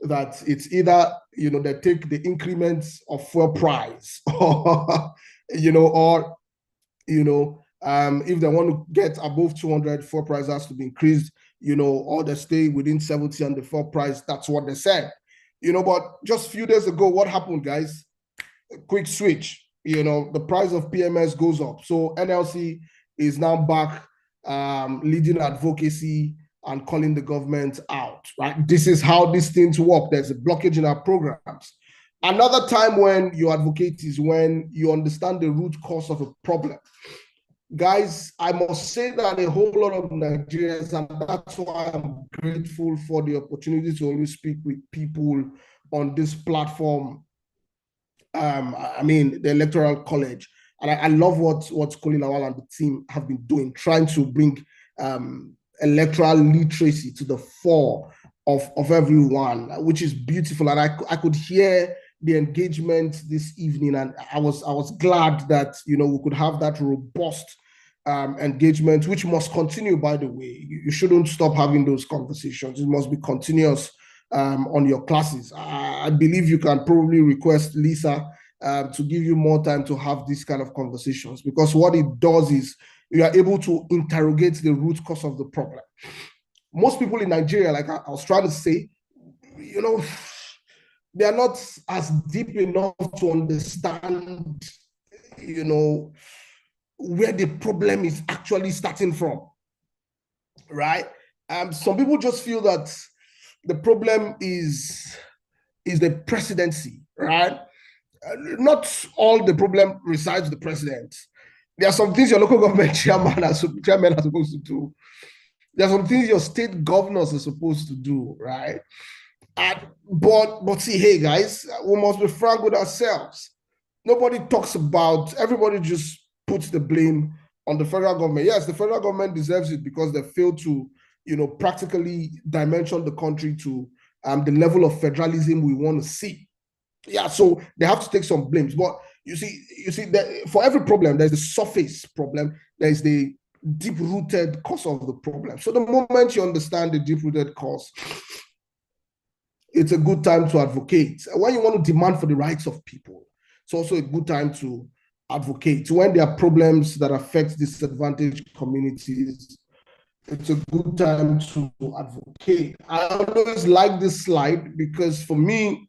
that it's either, they take the increments of fuel price or, if they want to get above 200, fuel price has to be increased, or they stay within 70 and the fuel price, that's what they said. But just a few days ago, what happened, guys? A quick switch. The price of PMS goes up. So NLC is now back leading advocacy and calling the government out, right? This is how these things work. There's a blockage in our programs. Another time when you advocate is when you understand the root cause of a problem. Guys, I must say that a whole lot of Nigerians, and that's why I'm grateful for the opportunity to always speak with people on this platform. The Electoral College. And I love what Koli Lawal and the team have been doing, trying to bring electoral literacy to the fore of everyone, which is beautiful. And I could hear the engagement this evening, and I was glad that we could have that robust engagement, which must continue. By the way, you shouldn't stop having those conversations. It must be continuous on your classes. I believe you can probably request Lisa to give you more time to have these kind of conversations, because what it does is you are able to interrogate the root cause of the problem. Most people in Nigeria, like I was trying to say, they are not as deep enough to understand, where the problem is actually starting from, right? Some people just feel that the problem is the presidency, right? Not all the problem resides with the president. There are some things your local government chairman are supposed to do. There are some things your state governors are supposed to do, right? But see, hey guys, we must be frank with ourselves. Nobody talks about, everybody just puts the blame on the federal government. Yes, the federal government deserves it because they failed to, practically dimension the country to the level of federalism we want to see. Yeah, so they have to take some blames. But you see, for every problem, there's the surface problem, there's the deep-rooted cause of the problem. So the moment you understand the deep-rooted cause, it's a good time to advocate. When you want to demand for the rights of people, it's also a good time to advocate. When there are problems that affect disadvantaged communities, it's a good time to advocate. I always like this slide because for me,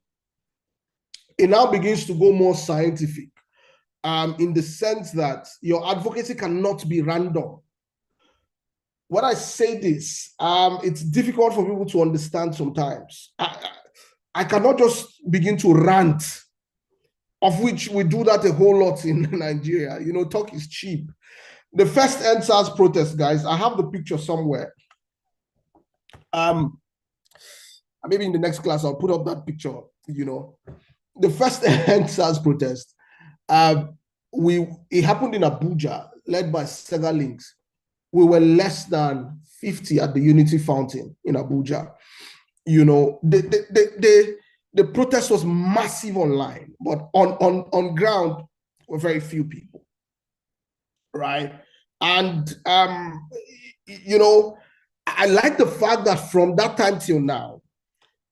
it now begins to go more scientific in the sense that your advocacy cannot be random. When I say this, it's difficult for people to understand sometimes. I cannot just begin to rant, of which we do that a whole lot in Nigeria. Talk is cheap. The first EndSARS protest, guys, I have the picture somewhere. Maybe in the next class, I'll put up that picture, The first EndSARS protest, it happened in Abuja, led by Sega Links. We were less than 50 at the Unity Fountain in Abuja. The protest was massive online, but on ground were very few people, right? And I like the fact that from that time till now,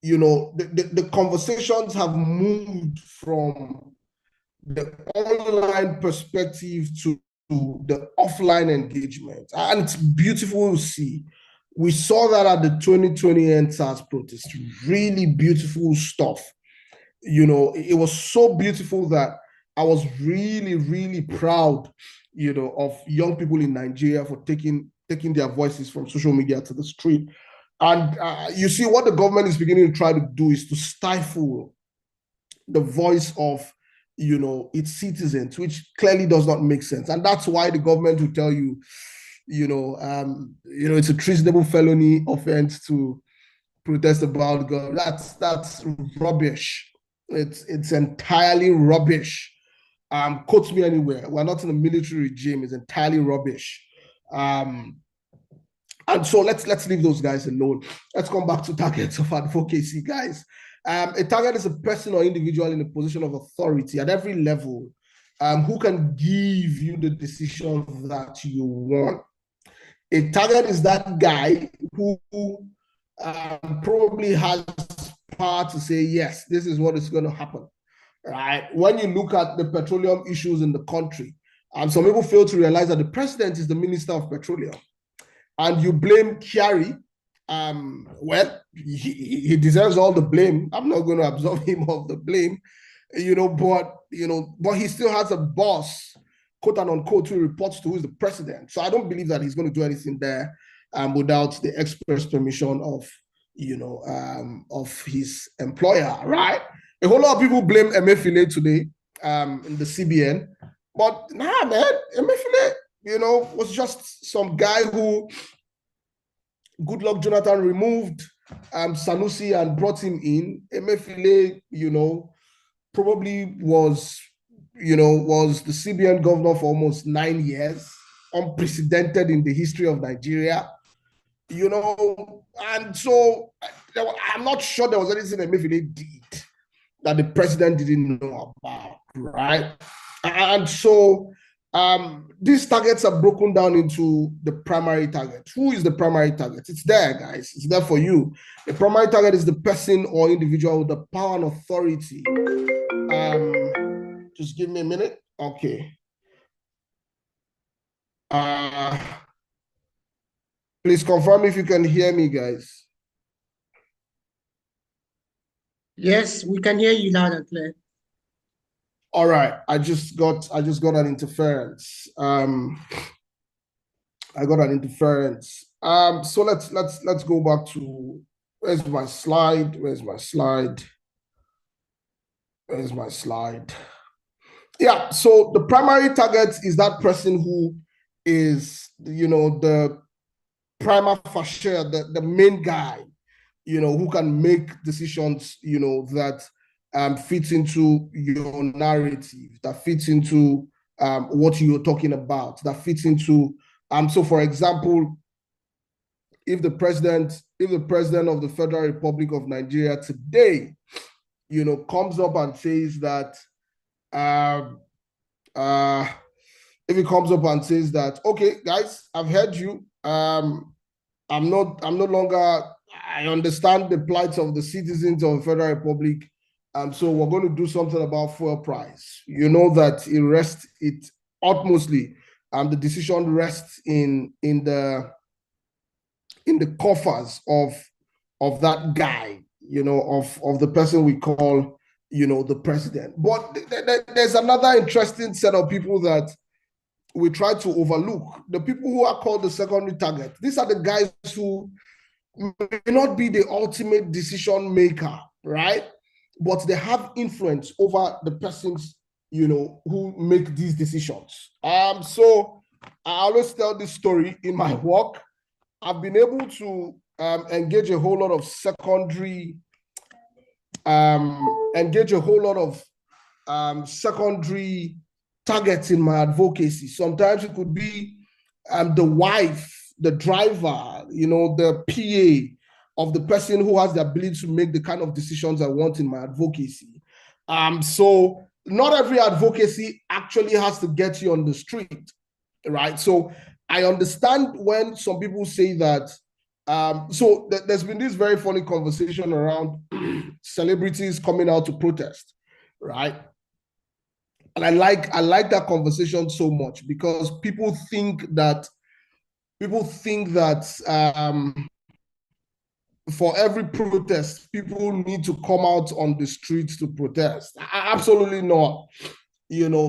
the conversations have moved from the online perspective to the offline engagement. And it's beautiful to see. We saw that at the 2020 EndSARS protest. Really beautiful stuff. It was so beautiful that I was really, really proud, of young people in Nigeria for taking their voices from social media to the street. And you see what the government is beginning to try to do is to stifle the voice of, its citizens, which clearly does not make sense. And that's why the government will tell you, it's a treasonable felony offense to protest about God. That's rubbish. It's entirely rubbish. Quote me anywhere. We're not in a military regime. It's entirely rubbish. And so let's leave those guys alone. Let's come back to targets of advocacy, guys. A target is a person or individual in a position of authority at every level who can give you the decision that you want. A target is that guy who probably has power to say, yes, this is what is going to happen, right? When you look at the petroleum issues in the country, some people fail to realize that the president is the minister of petroleum. And you blame Kyari, well, he deserves all the blame. I'm not going to absolve him of the blame, but he still has a boss, quote and unquote, who reports to who is the president. So I don't believe that he's going to do anything there without the express permission of his employer, right? A whole lot of people blame Emefiele today in the CBN, but nah, man, Emefiele, was just some guy who Goodluck Jonathan removed Sanusi and brought him in. Emefiele, probably was the CBN governor for almost 9 years, unprecedented in the history of Nigeria, and so I'm not sure there was anything Emefiele did that the president didn't know about, right? And so these targets are broken down into the primary target. Who is the primary target? It's there, guys. It's there for you. The primary target is the person or individual with the power and authority. Just give me a minute. Okay. Please confirm if you can hear me, guys. Yes, we can hear you loud and clear. All right. I just got an interference. I got an interference. So let's go back to where's my slide? Yeah, so the primary target is that person who is, the prima facie, the main guy, who can make decisions, that fits into your narrative, that fits into what you're talking about, that fits into, so for example, if the president of the Federal Republic of Nigeria today, comes up and says that, if he comes up and says that, okay, guys, I've heard you. I'm no longer, I understand the plight of the citizens of the Federal Republic. So we're going to do something about fuel price. You know that it utmostly, the decision rests in the coffers of that guy, of the person we call, the president. But there's another interesting set of people that we try to overlook. The people who are called the secondary target. These are the guys who may not be the ultimate decision maker, right? But they have influence over the persons, who make these decisions. So I always tell this story in my work. I've been able to engage a whole lot of secondary targets in my advocacy. Sometimes it could be the wife, the driver, the PA of the person who has the ability to make the kind of decisions I want in my advocacy. So not every advocacy actually has to get you on the street, right? So I understand when some people say that. So there's been this very funny conversation around celebrities coming out to protest, right? And I like that conversation so much because people think that for every protest, people need to come out on the streets to protest. Absolutely not.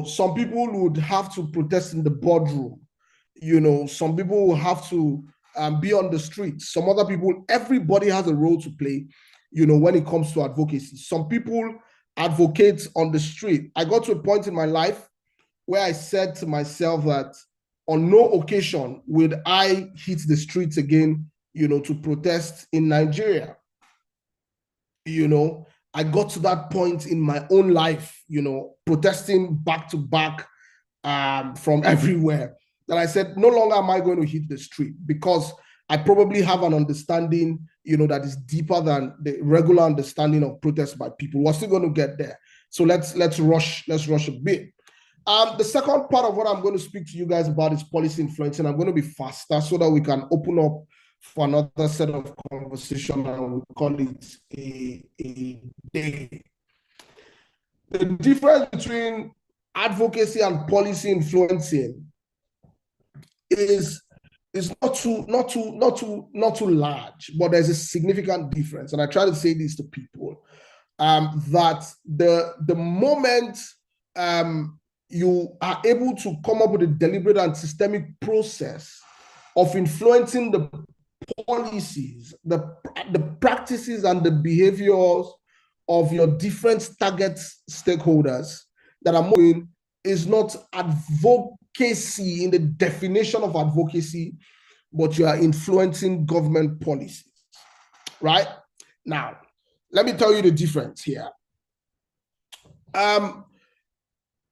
Some people would have to protest in the boardroom. Some people will have to be on the streets. Some other people, everybody has a role to play, when it comes to advocacy. Some people advocate on the street. I got to a point in my life where I said to myself that on no occasion would I hit the streets again, to protest in Nigeria. I got to that point in my own life, protesting back to back from everywhere, that I said, no longer am I going to hit the street because I probably have an understanding, that is deeper than the regular understanding of protest by people. We're still going to get there. So let's rush a bit. The second part of what I'm going to speak to you guys about is policy influence, and I'm going to be faster so that we can open up for another set of conversation, and we call it a day. The difference between advocacy and policy influencing is not too large, but there's a significant difference. And I try to say this to people, that the moment you are able to come up with a deliberate and systemic process of influencing the policies, the practices and the behaviors of your different target stakeholders that are moving, is not advocacy in the definition of advocacy, but you are influencing government policies, right? Now, let me tell you the difference here.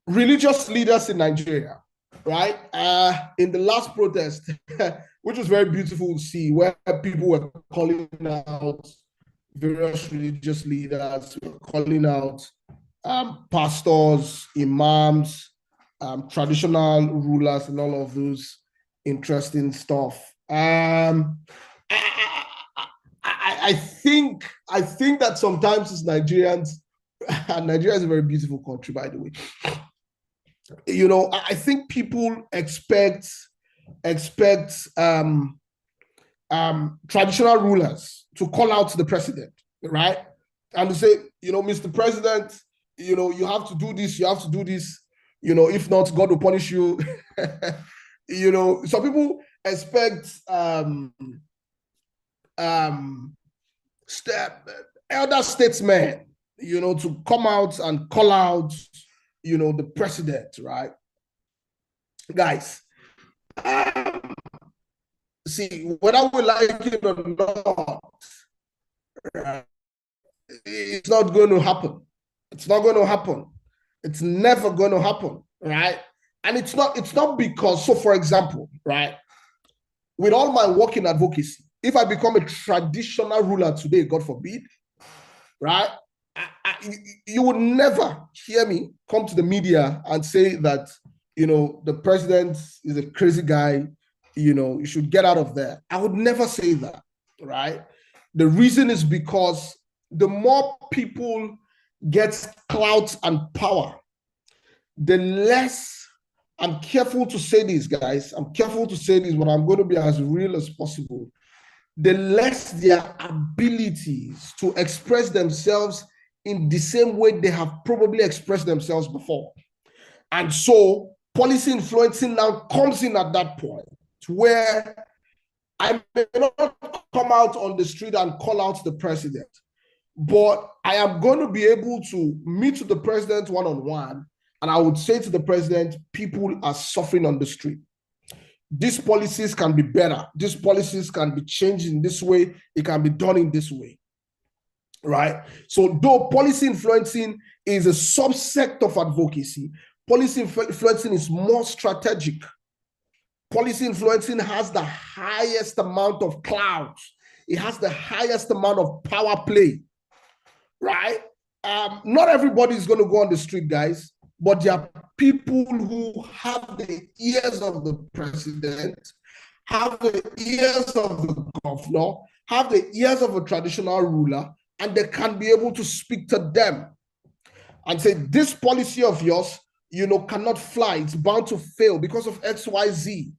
Religious leaders in Nigeria, right? In the last protest, which was very beautiful to see, where people were calling out various religious leaders, were calling out pastors, imams, traditional rulers, and all of those interesting stuff. I think that sometimes as Nigerians, and Nigeria is a very beautiful country, by the way. I think people expect traditional rulers to call out the president, right? And to say, Mr. President, you have to do this, you have to do this, if not, God will punish you. Some people expect elder statesmen, to come out and call out, the president, right? Guys, see, whether we like it or not, right, it's not going to happen. It's not going to happen. It's never going to happen, right? And it's not because, so for example, right, with all my work in advocacy, if I become a traditional ruler today, God forbid, right, you would never hear me come to the media and say that, the president is a crazy guy, you should get out of there. I would never say that, right? The reason is because the more people get clout and power, the less, I'm careful to say this, guys, I'm careful to say this, but I'm going to be as real as possible, the less their abilities to express themselves in the same way they have probably expressed themselves before. And so policy influencing now comes in at that point where I may not come out on the street and call out the president, but I am going to be able to meet with the president one-on-one, and I would say to the president, people are suffering on the street. These policies can be better. These policies can be changed in this way. It can be done in this way, right? So though policy influencing is a subsect of advocacy, policy influencing is more strategic. Policy influencing has the highest amount of clout. It has the highest amount of power play, right? Not everybody is going to go on the street, guys, but there are people who have the ears of the president, have the ears of the governor, have the ears of a traditional ruler, and they can be able to speak to them and say, this policy of yours, cannot fly. It's bound to fail because of X, Y, Z,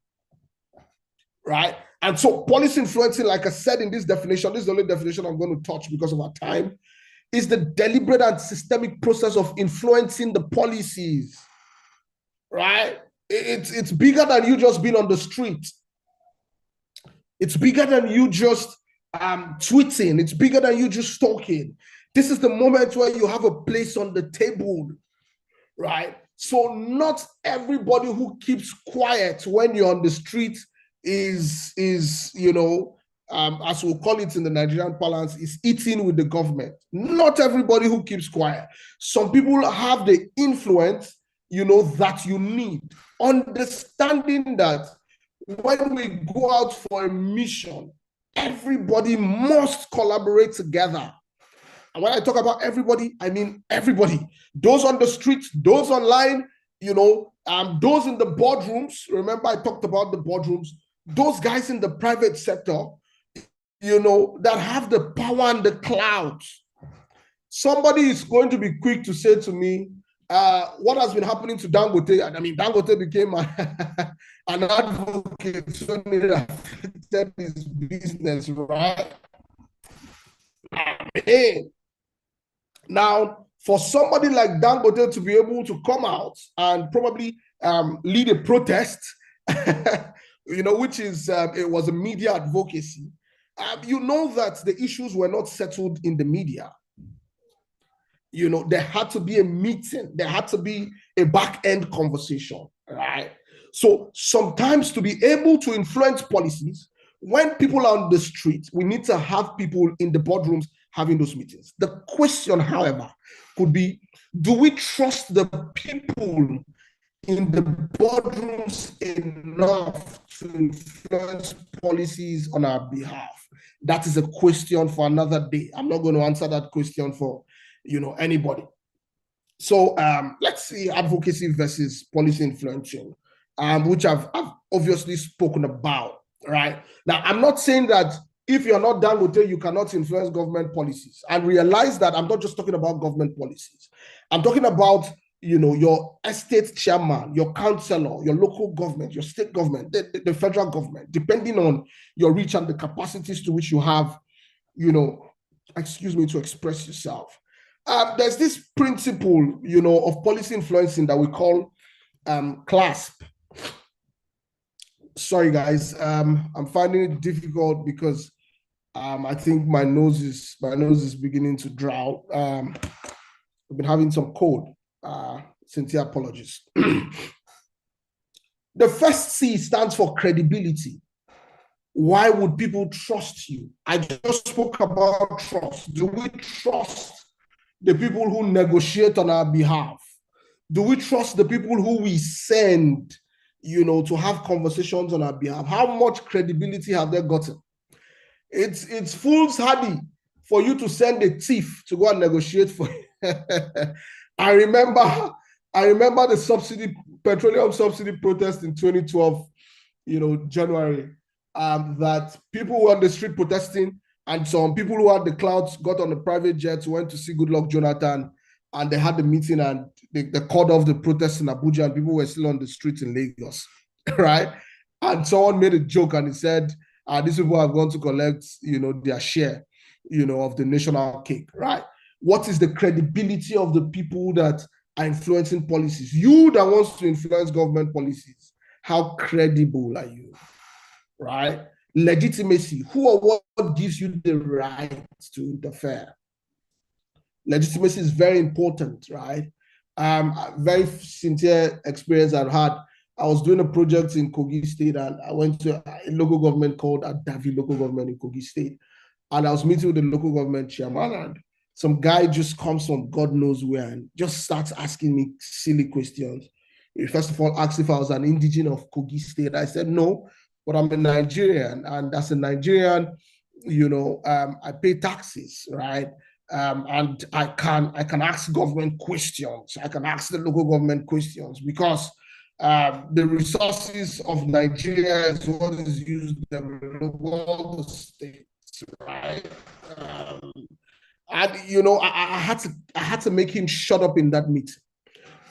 right? And so policy influencing, like I said in this definition, this is the only definition I'm going to touch because of our time, is the deliberate and systemic process of influencing the policies, right? It's bigger than you just being on the street. It's bigger than you just tweeting. It's bigger than you just talking. This is the moment where you have a place on the table, right? So not everybody who keeps quiet when you're on the street is as we'll call it in the Nigerian parlance, is eating with the government. Not everybody who keeps quiet. Some people have the influence, that you need. Understanding that when we go out for a mission, everybody must collaborate together. And when I talk about everybody, I mean everybody. Those on the streets, those online, those in the boardrooms. Remember, I talked about the boardrooms. Those guys in the private sector, that have the power and the clout. Somebody is going to be quick to say to me, what has been happening to Dangote? I mean, Dangote became an advocate, so it affected his business, right? Now, for somebody like Dangote to be able to come out and probably lead a protest, which is, it was a media advocacy, that the issues were not settled in the media. There had to be a meeting. There had to be a back-end conversation, right? So sometimes to be able to influence policies, when people are on the street, we need to have people in the boardrooms having those meetings. The question, however, could be, do we trust the people in the boardrooms enough to influence policies on our behalf? That is a question for another day. I'm not going to answer that question for anybody. So let's see advocacy versus policy influencing, which I've obviously spoken about, right? Now, I'm not saying that if you're not Dangote, you cannot influence government policies. And realize that I'm not just talking about government policies. I'm talking about, your estate chairman, your councillor, your local government, your state government, the federal government, depending on your reach and the capacities to which you have, to express yourself. There's this principle, of policy influencing that we call CLASP. Sorry, guys, I'm finding it difficult because I think my nose is beginning to dry. I've been having some cold. Sincere apologies. The first C stands for credibility. Why would people trust you? I just spoke about trust. Do we trust the people who negotiate on our behalf? Do we trust the people who we send, to have conversations on our behalf? How much credibility have they gotten? It's foolhardy for you to send a thief to go and negotiate for you. I remember the petroleum subsidy protest in 2012, January, that people were on the street protesting, and some people who had the clouds got on the private jets, went to see Goodluck Jonathan, and they had the meeting, and they called off the protest in Abuja, and people were still on the streets in Lagos, right? And someone made a joke, and he said, these people have gone to collect, their share, of the national cake, right? What is the credibility of the people that are influencing policies? You that wants to influence government policies, how credible are you, right? Legitimacy, who or what gives you the right to interfere? Legitimacy is very important, right? Very sincere experience I've had. I was doing a project in Kogi State, and I went to a local government called Adavi local government in Kogi State. And I was meeting with the local government chairman, and some guy just comes from God knows where and just starts asking me silly questions. He first of all asked if I was an indigenous of Kogi State. I said no, but I'm a Nigerian, and as a Nigerian, I pay taxes, right? And I can ask government questions. I can ask the local government questions because the resources of Nigeria is what is used in all the states, right? And I had to make him shut up in that meeting,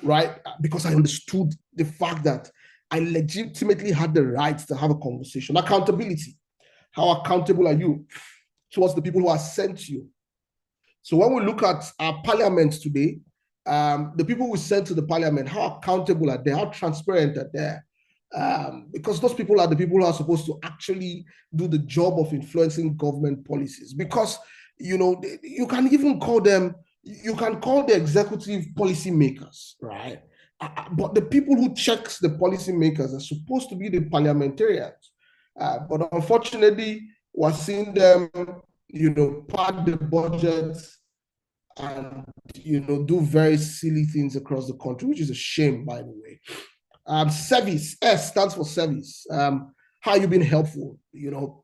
right? Because I understood the fact that I legitimately had the right to have a conversation. Accountability. How accountable are you towards the people who are sent you? So when we look at our parliament today, the people we send to the parliament, how accountable are they? How transparent are they? Because those people are the people who are supposed to actually do the job of influencing government policies. Because, you can even call them, you can call the executive policy makers, right? But the people who checks the policy makers are supposed to be the parliamentarians. But unfortunately, we're seeing them, pad the budgets and, do very silly things across the country, which is a shame, by the way. Service, S stands for service. how you been helpful? You know,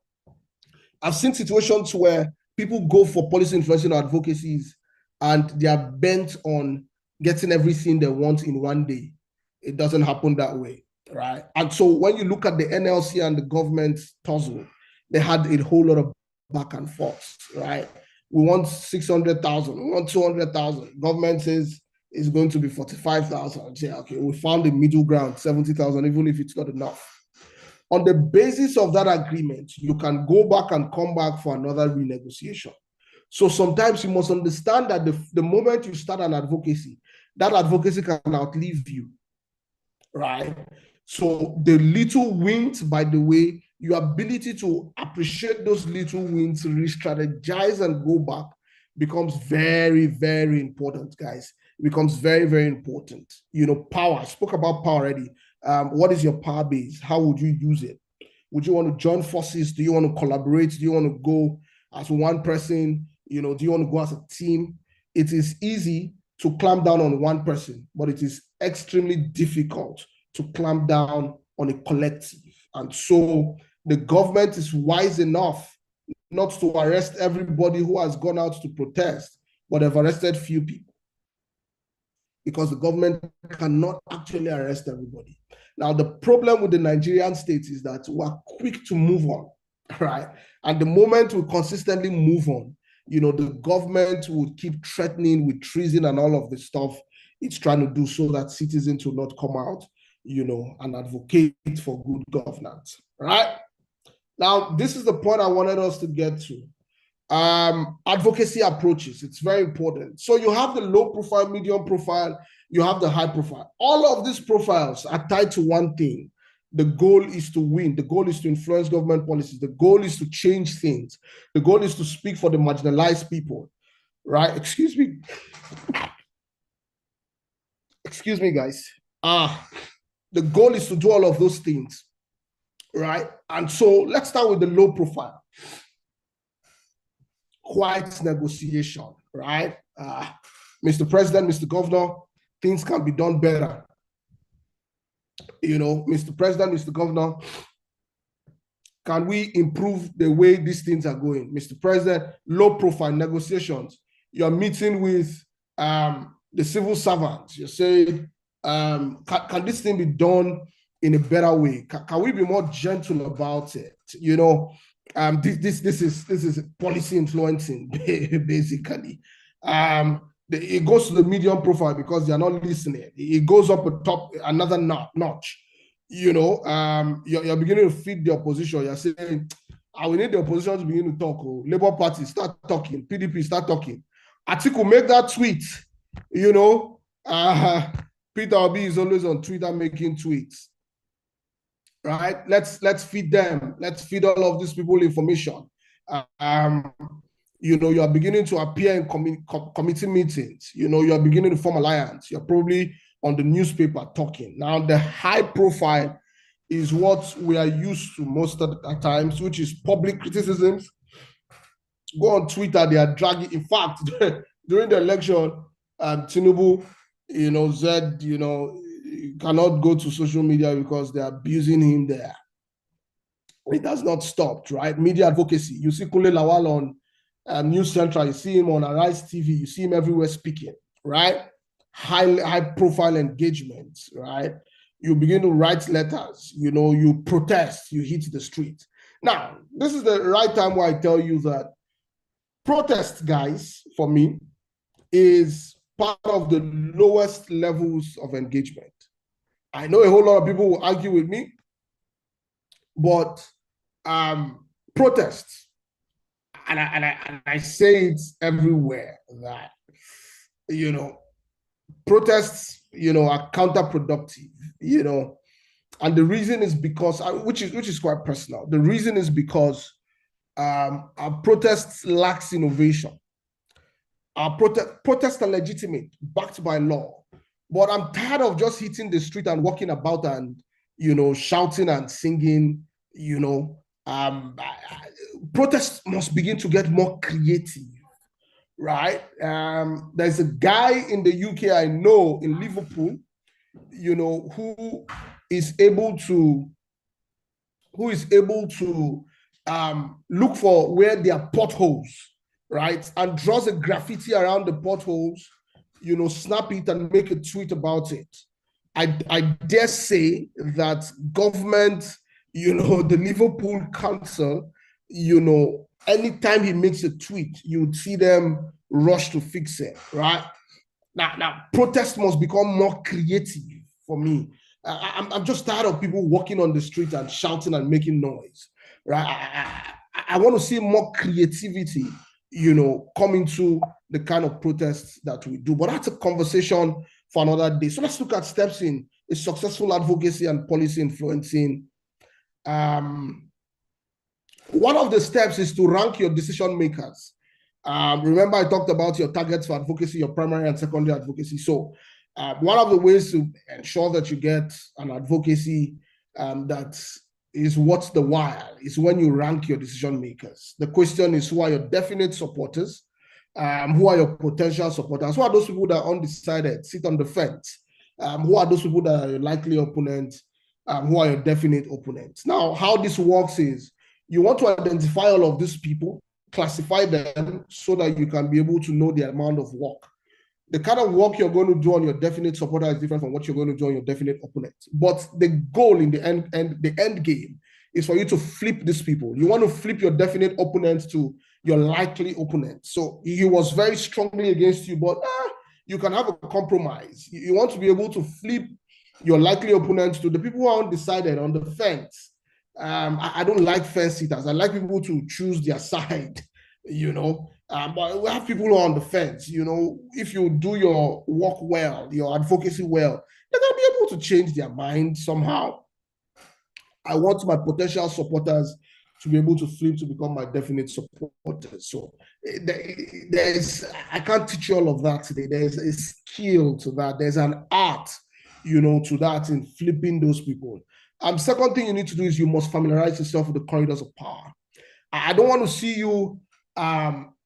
I've seen situations where people go for policy influencing or advocacies and they are bent on getting everything they want in one day. It doesn't happen that way, right? And so when you look at the NLC and the government tussle, they had a whole lot of back and forth, right? We want 600,000, we want 200,000. Government says it's going to be 45,000. Say, okay, we found the middle ground, 70,000, even if it's not enough. On the basis of that agreement, you can go back and come back for another renegotiation. So sometimes you must understand that the moment you start an advocacy, that advocacy can outlive you, right? So the little wins, by the way, your ability to appreciate those little wins, re-strategize and go back becomes very, very important, guys. It becomes very, very important. You know, power. I spoke about power already. What is your power base? How would you use it? Would you want to join forces? Do you want to collaborate? Do you want to go as one person? You know, do you want to go as a team? It is easy to clamp down on one person, but it is extremely difficult to clamp down on a collective. And so the government is wise enough not to arrest everybody who has gone out to protest, but have arrested few people, because the government cannot actually arrest everybody. Now, the problem with the Nigerian state is that we're quick to move on, right? And the moment we consistently move on, you know, the government would keep threatening with treason and all of the stuff it's trying to do so that citizens will not come out, you know, and advocate for good governance, right? Now, this is the point I wanted us to get to. Advocacy approaches, it's very important. So you have the low profile, medium profile, you have the high profile. All of these profiles are tied to one thing. The goal is to win. The goal is to influence government policies. The goal is to change things. The goal is to speak for the marginalized people, right? Excuse me. Excuse me, guys. The goal is to do all of those things, right? And so let's start with the low profile. Quiet negotiation, right? Mr. President, Mr. Governor, things can be done better. You know, Mr. President, Mr. Governor, can we improve the way these things are going? Mr. President, low profile negotiations. You're meeting with the civil servants. You say, can this thing be done in a better way? Can we be more gentle about it? You know, this is policy influencing, basically. It goes to the medium profile because they're not listening. It goes up a top another notch. You know, you're beginning to feed the opposition. You're saying, I will need the opposition to begin to talk. Oh, Labour Party, start talking. PDP, start talking. Atiku, make that tweet. You know, Peter Obi is always on Twitter making tweets. Right? Let's feed them. Let's feed all of these people information. You know, you are beginning to appear in committee meetings. You know, you are beginning to form alliance. You're probably on the newspaper talking. Now, the high profile is what we are used to most of the times, which is public criticisms. Go on Twitter, they are dragging. In fact, during the election, Tinubu, you know, said, you know, you cannot go to social media because they're abusing him there. It has not stopped, right? Media advocacy. You see Kunle Lawal on News Central, you see him on Arise TV, you see him everywhere speaking, right? High profile engagements, right? You begin to write letters, you know, you protest, you hit the street. Now, this is the right time where I tell you that protest, guys, for me, is part of the lowest levels of engagement. I know a whole lot of people will argue with me, but protests, and I say it everywhere, that, you know, protests, you know, are counterproductive, you know, and the reason is because, which is quite personal. The reason is because our protests lacks innovation. Our protests are legitimate, backed by law, but I'm tired of just hitting the street and walking about and, you know, shouting and singing. You know, protests must begin to get more creative, right? There's a guy in the UK I know in Liverpool, you know, who is able to who is able to look for where there are potholes, right? And draws a graffiti around the potholes, snap it and make a tweet about it. I dare say that government, the Liverpool Council, anytime he makes a tweet, you'd see them rush to fix it, right? Now, protest must become more creative for me. I'm just tired of people walking on the street and shouting and making noise, right? I want to see more creativity, come into the kind of protests that we do. But that's a conversation for another day. So let's look at steps in a successful advocacy and policy influencing. One of the steps is to rank your decision makers. Remember, I talked about your targets for advocacy, your primary and secondary advocacy. So one of the ways to ensure that you get an advocacy that is what's the while is when you rank your decision makers. The question is, who are your definite supporters? Who are your potential supporters? Who are those people that are undecided, sit on the fence? Who are those people that are your likely opponents? Who are your definite opponents? Now, how this works is you want to identify all of these people, classify them so that you can be able to know the amount of work. The kind of work you're going to do on your definite supporter is different from what you're going to do on your definite opponent. But the goal in the end game is for you to flip these people. You want to flip your definite opponent to your likely opponent. So he was very strongly against you, but you can have a compromise. You want to be able to flip your likely opponent to the people who are undecided on the fence. I don't like fence sitters. I like people to choose their side, but we have people who are on the fence. If you do your work well, your advocacy well, they're going to be able to change their mind somehow. I want my potential supporters to be able to flip to become my definite supporters. So I can't teach you all of that today. There's a skill to that. There's an art, to that in flipping those people. Second thing you need to do is you must familiarize yourself with the corridors of power. I don't want to see you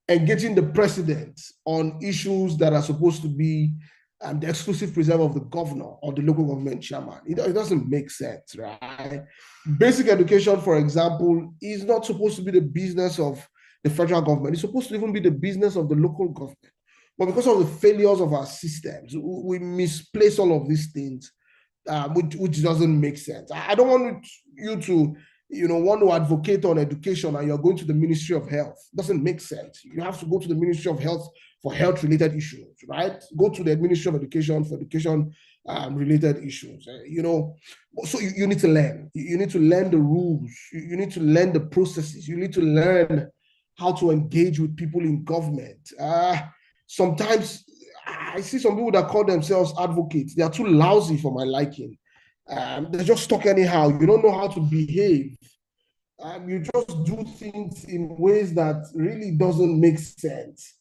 engaging the president on issues that are supposed to be the exclusive preserve of the governor or the local government chairman. It doesn't make sense, right? Basic education, for example, is not supposed to be the business of the federal government. It's supposed to even be the business of the local government. But because of the failures of our systems, we misplace all of these things, which doesn't make sense. I don't want you to want to advocate on education and you're going to the Ministry of Health. It doesn't make sense. You have to go to the Ministry of Health for health-related issues, right? Go to the Ministry of Education for education-related issues. So you need to learn. You need to learn the rules. You need to learn the processes. You need to learn how to engage with people in government. Sometimes I see some people that call themselves advocates. They are too lousy for my liking. They just talk anyhow. You don't know how to behave. You just do things in ways that really doesn't make sense.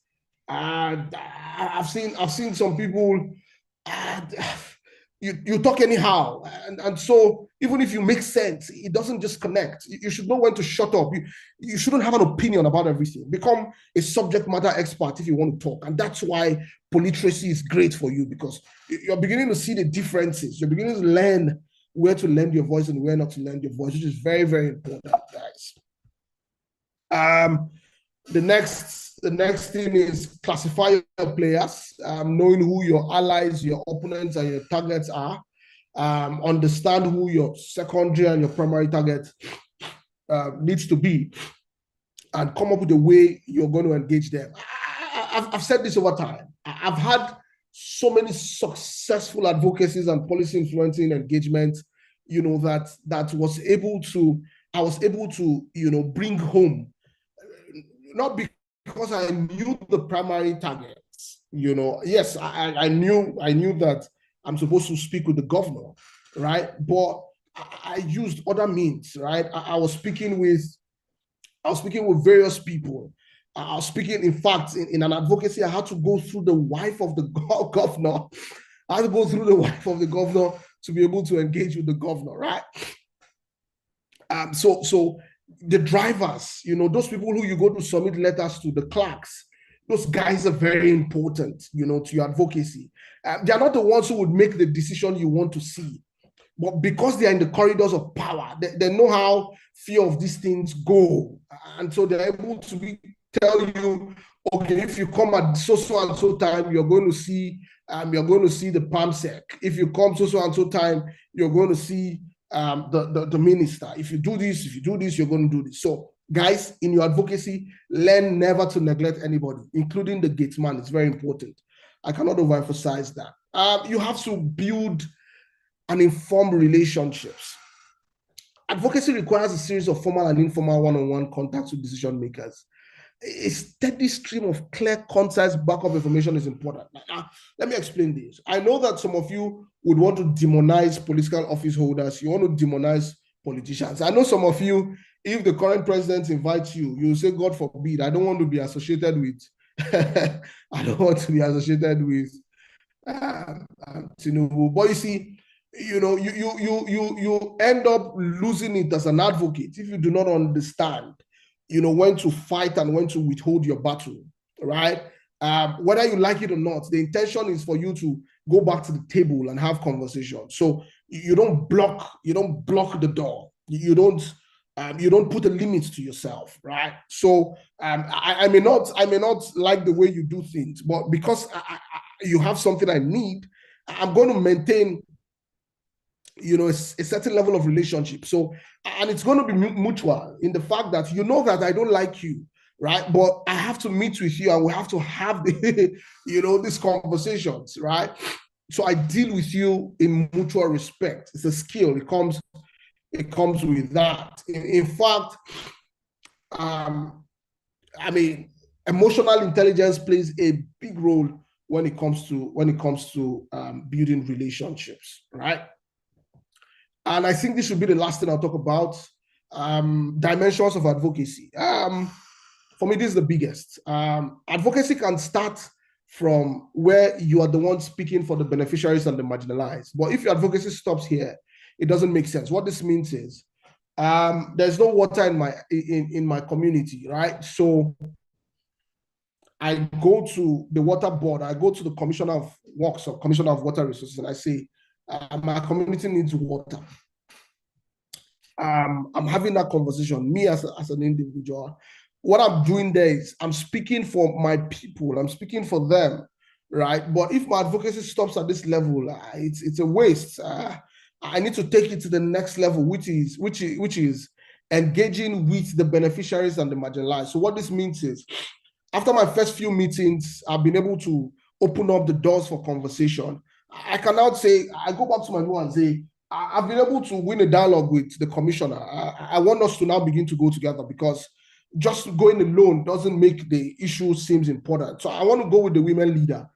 I've seen some people. You talk anyhow, and so even if you make sense, it doesn't just connect. You should know when to shut up. You shouldn't have an opinion about everything. Become a subject matter expert if you want to talk, and that's why politeracy is great for you, because you're beginning to see the differences. You're beginning to learn where to lend your voice and where not to lend your voice, which is very, very important, guys. The next thing is classify your players, knowing who your allies, your opponents, and your targets are. Understand who your secondary and your primary target needs to be, and come up with a way you're going to engage them. I've said this over time. I've had so many successful advocacies and policy influencing engagements, that I was able to, bring home, not because I knew the primary targets. Yes, I knew that I'm supposed to speak with the governor, right? But I used other means, right? I was speaking with various people. I was speaking, in fact, in an advocacy, I had to go through the wife of the governor. I had to go through the wife of the governor to be able to engage with the governor, right? So the drivers, those people who you go to submit letters to, the clerks, those guys are very important, to your advocacy. They are not the ones who would make the decision you want to see. but because they are in the corridors of power, they know how few of these things go. And so they're able to tell you, okay, if you come at so and so time, you're going to see the palm sec. If you come so and so time, you're going to see the minister. If you do this, you're going to do this. So guys, in your advocacy, learn never to neglect anybody, including the gate man. It's very important. I cannot overemphasize that. You have to build and informed relationships. Advocacy requires a series of formal and informal one-on-one contacts with decision makers. A steady stream of clear, concise backup information is important. Now, let me explain this. I know that some of you would want to demonize political office holders. You want to demonize politicians. I know some of you, if the current president invites you, you will say, God forbid, I don't want to be associated with, I don't want to be associated with Tinubu. But you see, you end up losing it as an advocate if you do not understand, when to fight and when to withhold your battle, right? Whether you like it or not, the intention is for you to go back to the table and have conversation. So you don't block the door. You don't put a limit to yourself, right? So I may not like the way you do things, but because you have something I need, I'm going to maintain a certain level of relationship. So, and it's going to be mutual in the fact that that I don't like you, right? But I have to meet with you and we have to have these conversations, right? So I deal with you in mutual respect. It's a skill. It comes with that. In fact, emotional intelligence plays a big role when it comes to building relationships, right? And I think this should be the last thing I'll talk about. Dimensions of advocacy. For me, this is the biggest. Advocacy can start from where you are the one speaking for the beneficiaries and the marginalized. But if your advocacy stops here, it doesn't make sense. What this means is there's no water in my community, right? So I go to the water board, I go to the commissioner of works or commissioner of water resources, and I say, my community needs water. I'm having that conversation, me as an individual. What I'm doing there is I'm speaking for my people, I'm speaking for them, right? But if my advocacy stops at this level, it's a waste. I need to take it to the next level, which is engaging with the beneficiaries and the marginalized. So what this means is, after my first few meetings, I've been able to open up the doors for conversation. I can now say, I go back to my mom and say, I've been able to win a dialogue with the commissioner. I want us to now begin to go together, because just going alone doesn't make the issue seems important. So I want to go with the women leader,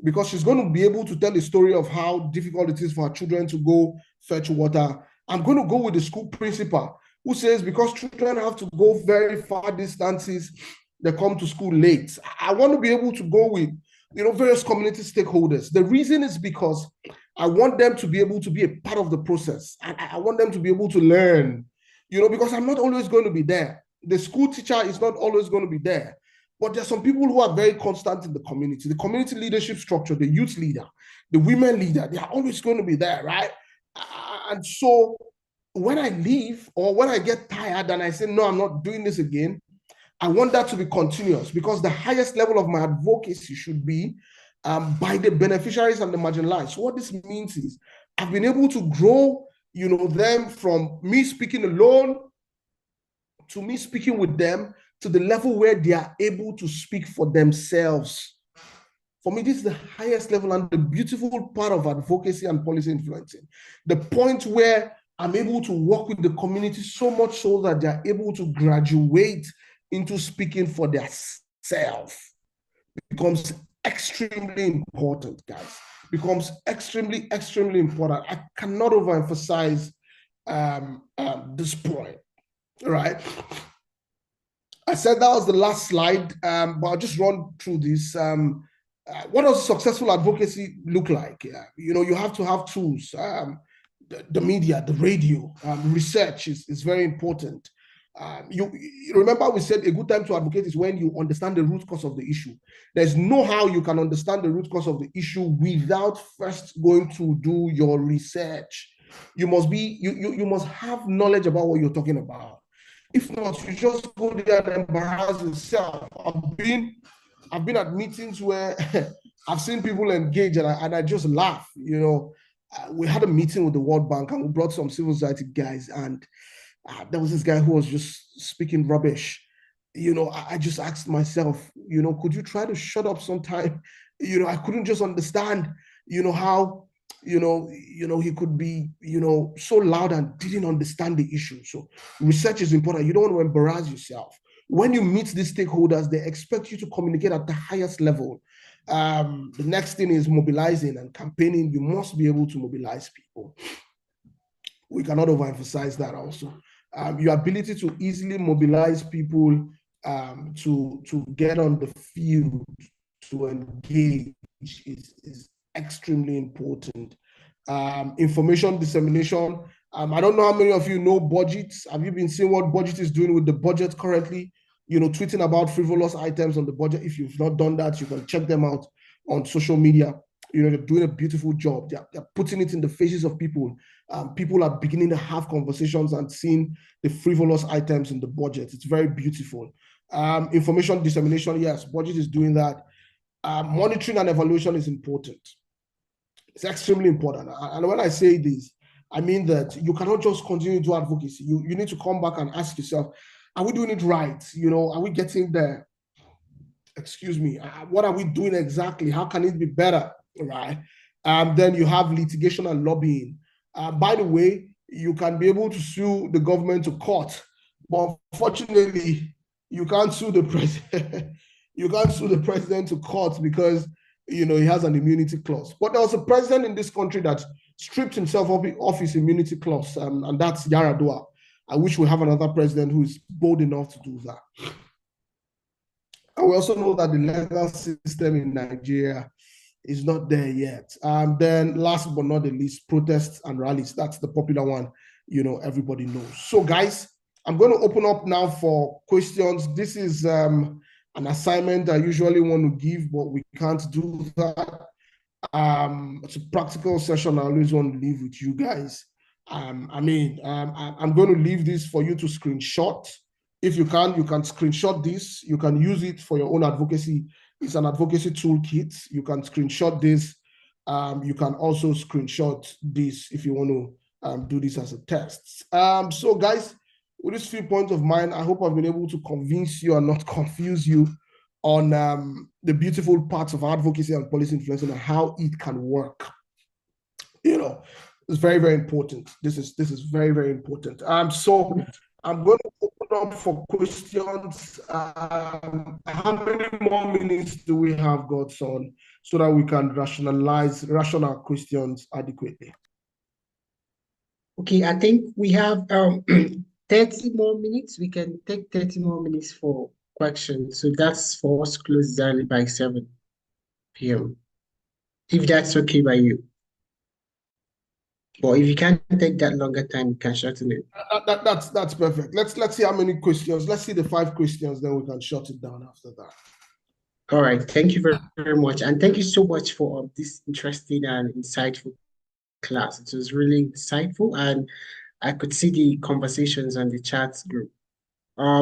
because she's going to be able to tell the story of how difficult it is for her children to go fetch water. I'm going to go with the school principal, who says because children have to go very far distances, they come to school late. I want to be able to go with various community stakeholders. The reason is because I want them to be able to be a part of the process. And I want them to be able to learn, because I'm not always going to be there. The school teacher is not always going to be there. But there's some people who are very constant in the community leadership structure, the youth leader, the women leader, they are always going to be there, right? And so when I leave or when I get tired and I say, no, I'm not doing this again, I want that to be continuous, because the highest level of my advocacy should be by the beneficiaries and the marginalized. So what this means is I've been able to grow, them from me speaking alone to me speaking with them to the level where they are able to speak for themselves. For me, this is the highest level and the beautiful part of advocacy and policy influencing. The point where I'm able to work with the community so much so that they're able to graduate into speaking for themselves becomes extremely important, guys. Becomes extremely, extremely important. I cannot overemphasize this point, right? I said that was the last slide, but I'll just run through this. What does successful advocacy look like? You have to have tools. The media, the radio, research is very important. You remember we said a good time to advocate is when you understand the root cause of the issue. There's no how you can understand the root cause of the issue without first going to do your research. You must be, you must have knowledge about what you're talking about. If not, you just go there and embarrass yourself. I've been at meetings where I've seen people engage and I just laugh. We had a meeting with the World Bank and we brought some civil society guys, and there was this guy who was just speaking rubbish. I just asked myself, could you try to shut up sometime? I couldn't just understand, how, he could be, so loud and didn't understand the issue. So research is important. You don't want to embarrass yourself. When you meet these stakeholders, they expect you to communicate at the highest level. The next thing is mobilizing and campaigning. You must be able to mobilize people. We cannot overemphasize that also. Your ability to easily mobilize people to get on the field, to engage is extremely important. Information dissemination. I don't know how many of you know budgets. Have you been seeing what budget is doing with the budget currently? Tweeting about frivolous items on the budget. If you've not done that, you can check them out on social media. They're doing a beautiful job. They're putting it in the faces of people. People are beginning to have conversations and seeing the frivolous items in the budget. It's very beautiful. Information dissemination, yes, budget is doing that. Monitoring and evaluation is important. It's extremely important. And when I say this, I mean that you cannot just continue to do advocacy. You need to come back and ask yourself, are we doing it right? Are we getting there? Excuse me. What are we doing exactly? How can it be better? Right. Then you have litigation and lobbying. By the way, you can be able to sue the government to court, but unfortunately, you can't sue the president. You can't sue the president to court because he has an immunity clause. But there was a president in this country that stripped himself off his immunity clause, and that's Yaradua. I wish we have another president who is bold enough to do that. And we also know that the legal system in Nigeria is not there yet. Then last but not the least, protests and rallies. That's the popular one, everybody knows. So guys, I'm going to open up now for questions. This is an assignment I usually want to give, but we can't do that. It's a practical session I always want to leave with you guys. I'm going to leave this for you to screenshot. If you can screenshot this. You can use it for your own advocacy. It's an advocacy toolkit. You can screenshot this. You can also screenshot this if you want to do this as a test. So guys, with these few points of mine, I hope I've been able to convince you and not confuse you on the beautiful parts of advocacy and policy influencing and how it can work. It's very, very important. This is very, very important. So I'm going to open up for questions. How many more minutes do we have, Godson, so that we can ration our questions adequately? Okay, I think we have 30 more minutes. We can take 30 more minutes for questions. So that's for us to close exactly by 7 p.m. If that's okay by you. Or if you can't take that longer time, you can shorten it. That's perfect. Let's see how many questions. Let's see the 5 questions, then we can shut it down after that. All right. Thank you very, very much. And thank you so much for this interesting and insightful class. It was really insightful, and I could see the conversations on the chat group.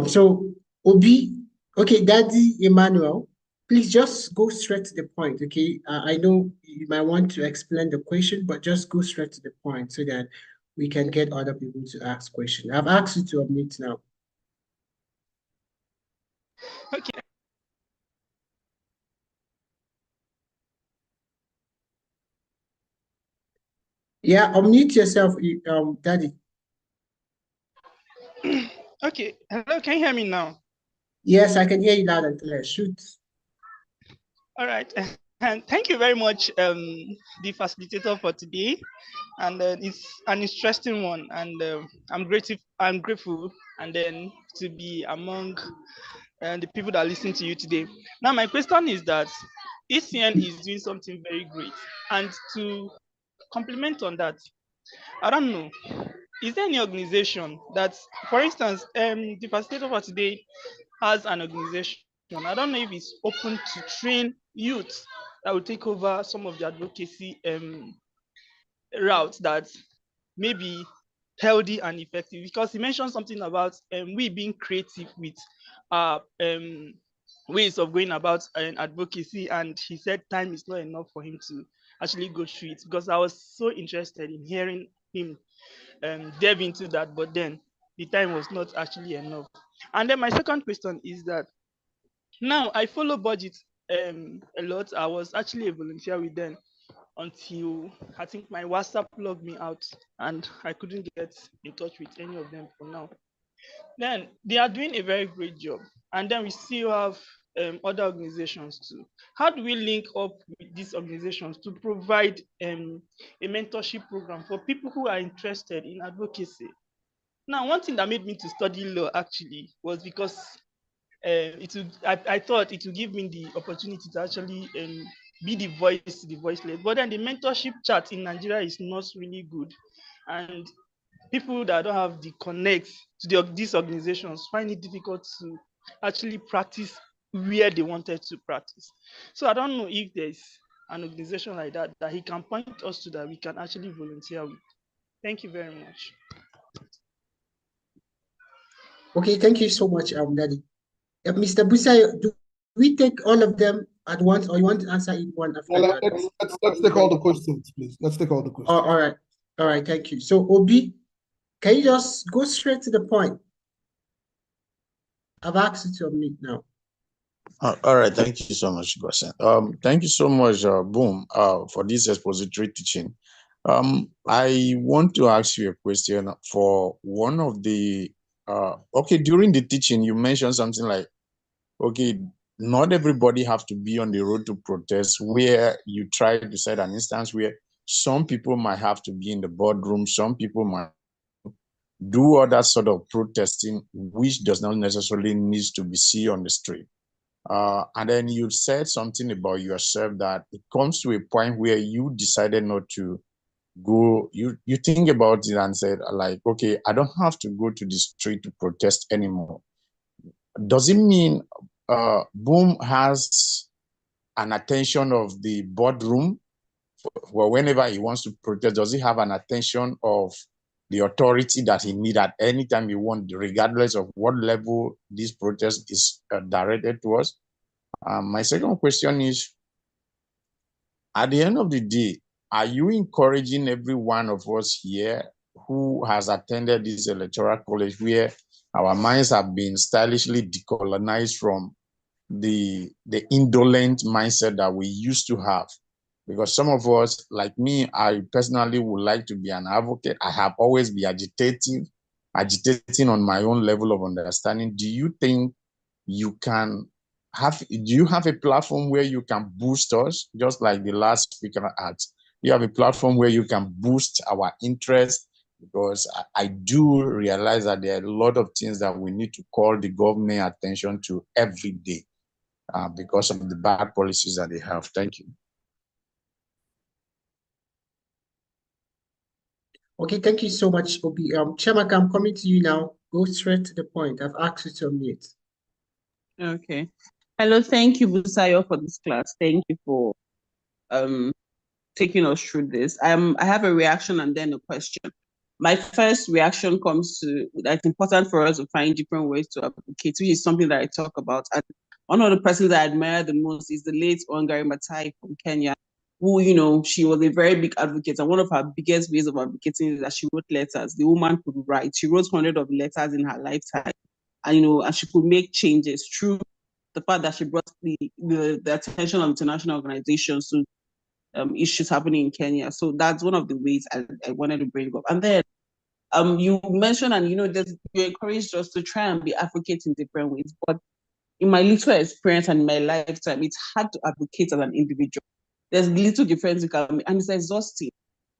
So Obi, okay, Daddy Emmanuel, please just go straight to the point, okay? I know you might want to explain the question, but just go straight to the point so that we can get other people to ask questions. I've asked you to unmute now. Okay. Yeah, unmute yourself, Daddy. Okay. Hello, can you hear me now? Yes, I can hear you loud and clear. Shoot. All right. And thank you very much, the facilitator for today. And it's an interesting one. And I'm grateful, and then to be among the people that listen to you today. Now, my question is that ECN is doing something very great. And to complement on that, I don't know, is there any organization that, for instance, the facilitator for today has an organization. I don't know if it's open to train youth that will take over some of the advocacy routes that maybe healthy and effective, because he mentioned something about we being creative with ways of going about advocacy, and he said time is not enough for him to actually go through it, because I was so interested in hearing him delve into that, but then the time was not actually enough. And then my second question is that now I follow budget a lot. I was actually a volunteer with them until I think my WhatsApp logged me out and I couldn't get in touch with any of them for now. Then they are doing a very great job. And then we still have other organizations too. How do we link up with these organizations to provide a mentorship program for people who are interested in advocacy? Now, one thing that made me to study law actually was because I thought it would give me the opportunity to actually be the voice to the voiceless. But then the mentorship chat in Nigeria is not really good. And people that don't have the connect to these organizations find it difficult to actually practice where they wanted to practice. So I don't know if there's an organization like that that he can point us to that we can actually volunteer with. Thank you very much. Okay, thank you so much, Daddy. Mr. Busayo, do we take all of them at once, or you want to answer each one after Well, that? let's take all the questions, please. Let's take all the questions. All right, thank you. So, Obi, can you just go straight to the point? I've asked you to unmute now. All right, thank you so much, Gosen. Thank you so much, Boom, for this expository teaching. I want to ask you a question for one of the, okay, during the teaching, you mentioned something like, okay, not everybody have to be on the road to protest, where you try to set an instance where some people might have to be in the boardroom, some people might do other sort of protesting, which does not necessarily need to be seen on the street. And then you said something about yourself that it comes to a point where you decided not to go, you think about it and said like, okay, I don't have to go to the street to protest anymore. Does it mean Boom has an attention of the boardroom? Well, whenever he wants to protest, does he have an attention of the authority that he needs at any time he wants, regardless of what level this protest is directed towards? My second question is, at the end of the day, are you encouraging every one of us here who has attended this electoral college, where our minds have been stylishly decolonized from the indolent mindset that we used to have? Because some of us, like me, I personally would like to be an advocate. I have always been agitating on my own level of understanding. Do you think you can do you have a platform where you can boost us, just like the last speaker asked? You have a platform where you can boost our interest? Because I do realize that there are a lot of things that we need to call the government attention to every day because of the bad policies that they have. Thank you. Okay, thank you so much, Obi. Chiamaka, I'm coming to you now. Go straight to the point. I've asked you to unmute. Okay. Hello, thank you, Busayo, for this class. Thank you for taking us through this. I have a reaction and then a question. My first reaction comes to that it's important for us to find different ways to advocate, which is something that I talk about. And one of the persons I admire the most is the late Wangari Maathai from Kenya, who, she was a very big advocate. And one of her biggest ways of advocating is that she wrote letters. The woman could write. She wrote hundreds of letters in her lifetime. And, and she could make changes through the fact that she brought the attention of international organizations to issues happening in Kenya. So that's one of the ways I wanted to bring up. And then you mentioned, and you encouraged us to try and be advocates in different ways. But in my little experience and in my lifetime, it's hard to advocate as an individual. There's little difference you can make, and it's exhausting.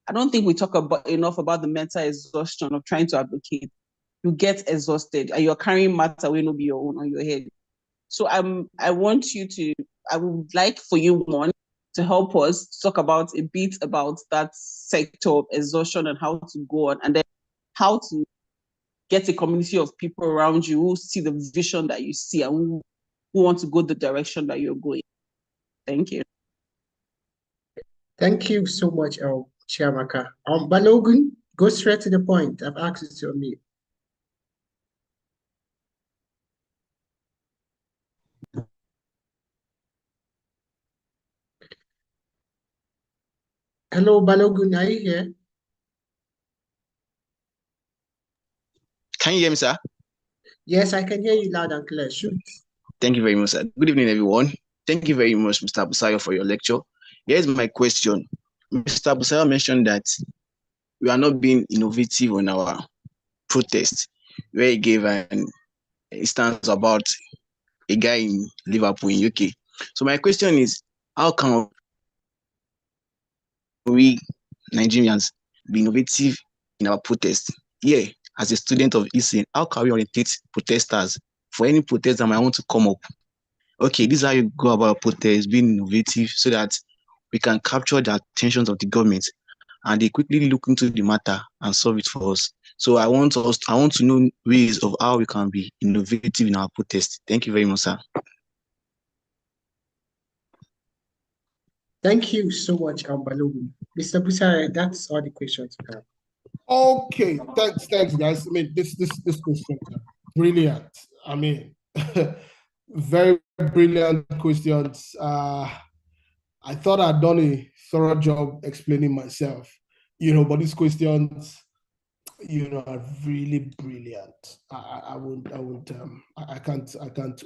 I don't think we talk enough about the mental exhaustion of trying to advocate. You get exhausted and you're carrying matter will not be your own on your head. So I would like for you, one, to help us talk about a bit about that sector of exhaustion and how to go on, and then how to get a community of people around you who see the vision that you see and who want to go the direction that you're going. Thank you. Thank you so much, Chiamaka. Balogun, Go straight to the point. I've asked you to unmute. Hello, Balogun, are you here? Can you hear me, sir? Yes, I can hear you loud and clear. Shoot. Thank you very much, sir. Good evening, everyone. Thank you very much, Mr. Busayo, for your lecture. Here's my question. Mr. Busayo mentioned that we are not being innovative on our protest, where he gave an instance about a guy in Liverpool in UK. So my question is, how can we Nigerians be innovative in our protest? Here, as a student of ECN, how can we orientate protesters for any protest that might want to come up? Okay, this is how you go about protest, being innovative so that we can capture the attentions of the government and they quickly look into the matter and solve it for us. So I want to know ways of how we can be innovative in our protest. Thank you very much, sir. Thank you so much, Balogun. Mr. Busare, that's all the questions we have. Okay, thanks, guys. I mean, this question, brilliant. I mean, very brilliant questions. I thought I'd done a thorough job explaining myself, but these questions, are really brilliant. I can't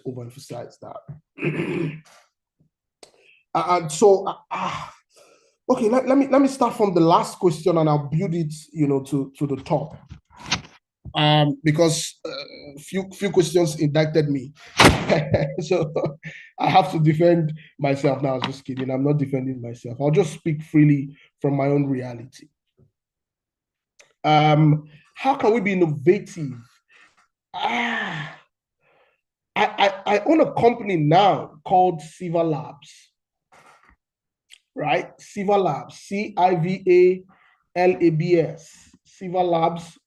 overemphasize that. And so, okay, let me start from the last question and I'll build it, to the top. Because few questions indicted me. So I have to defend myself now. Just kidding. I'm not defending myself. I'll just speak freely from my own reality. How can we be innovative? I own a company now called Civa Labs. Right? Civa Labs, CIVALABS, Civa Labs.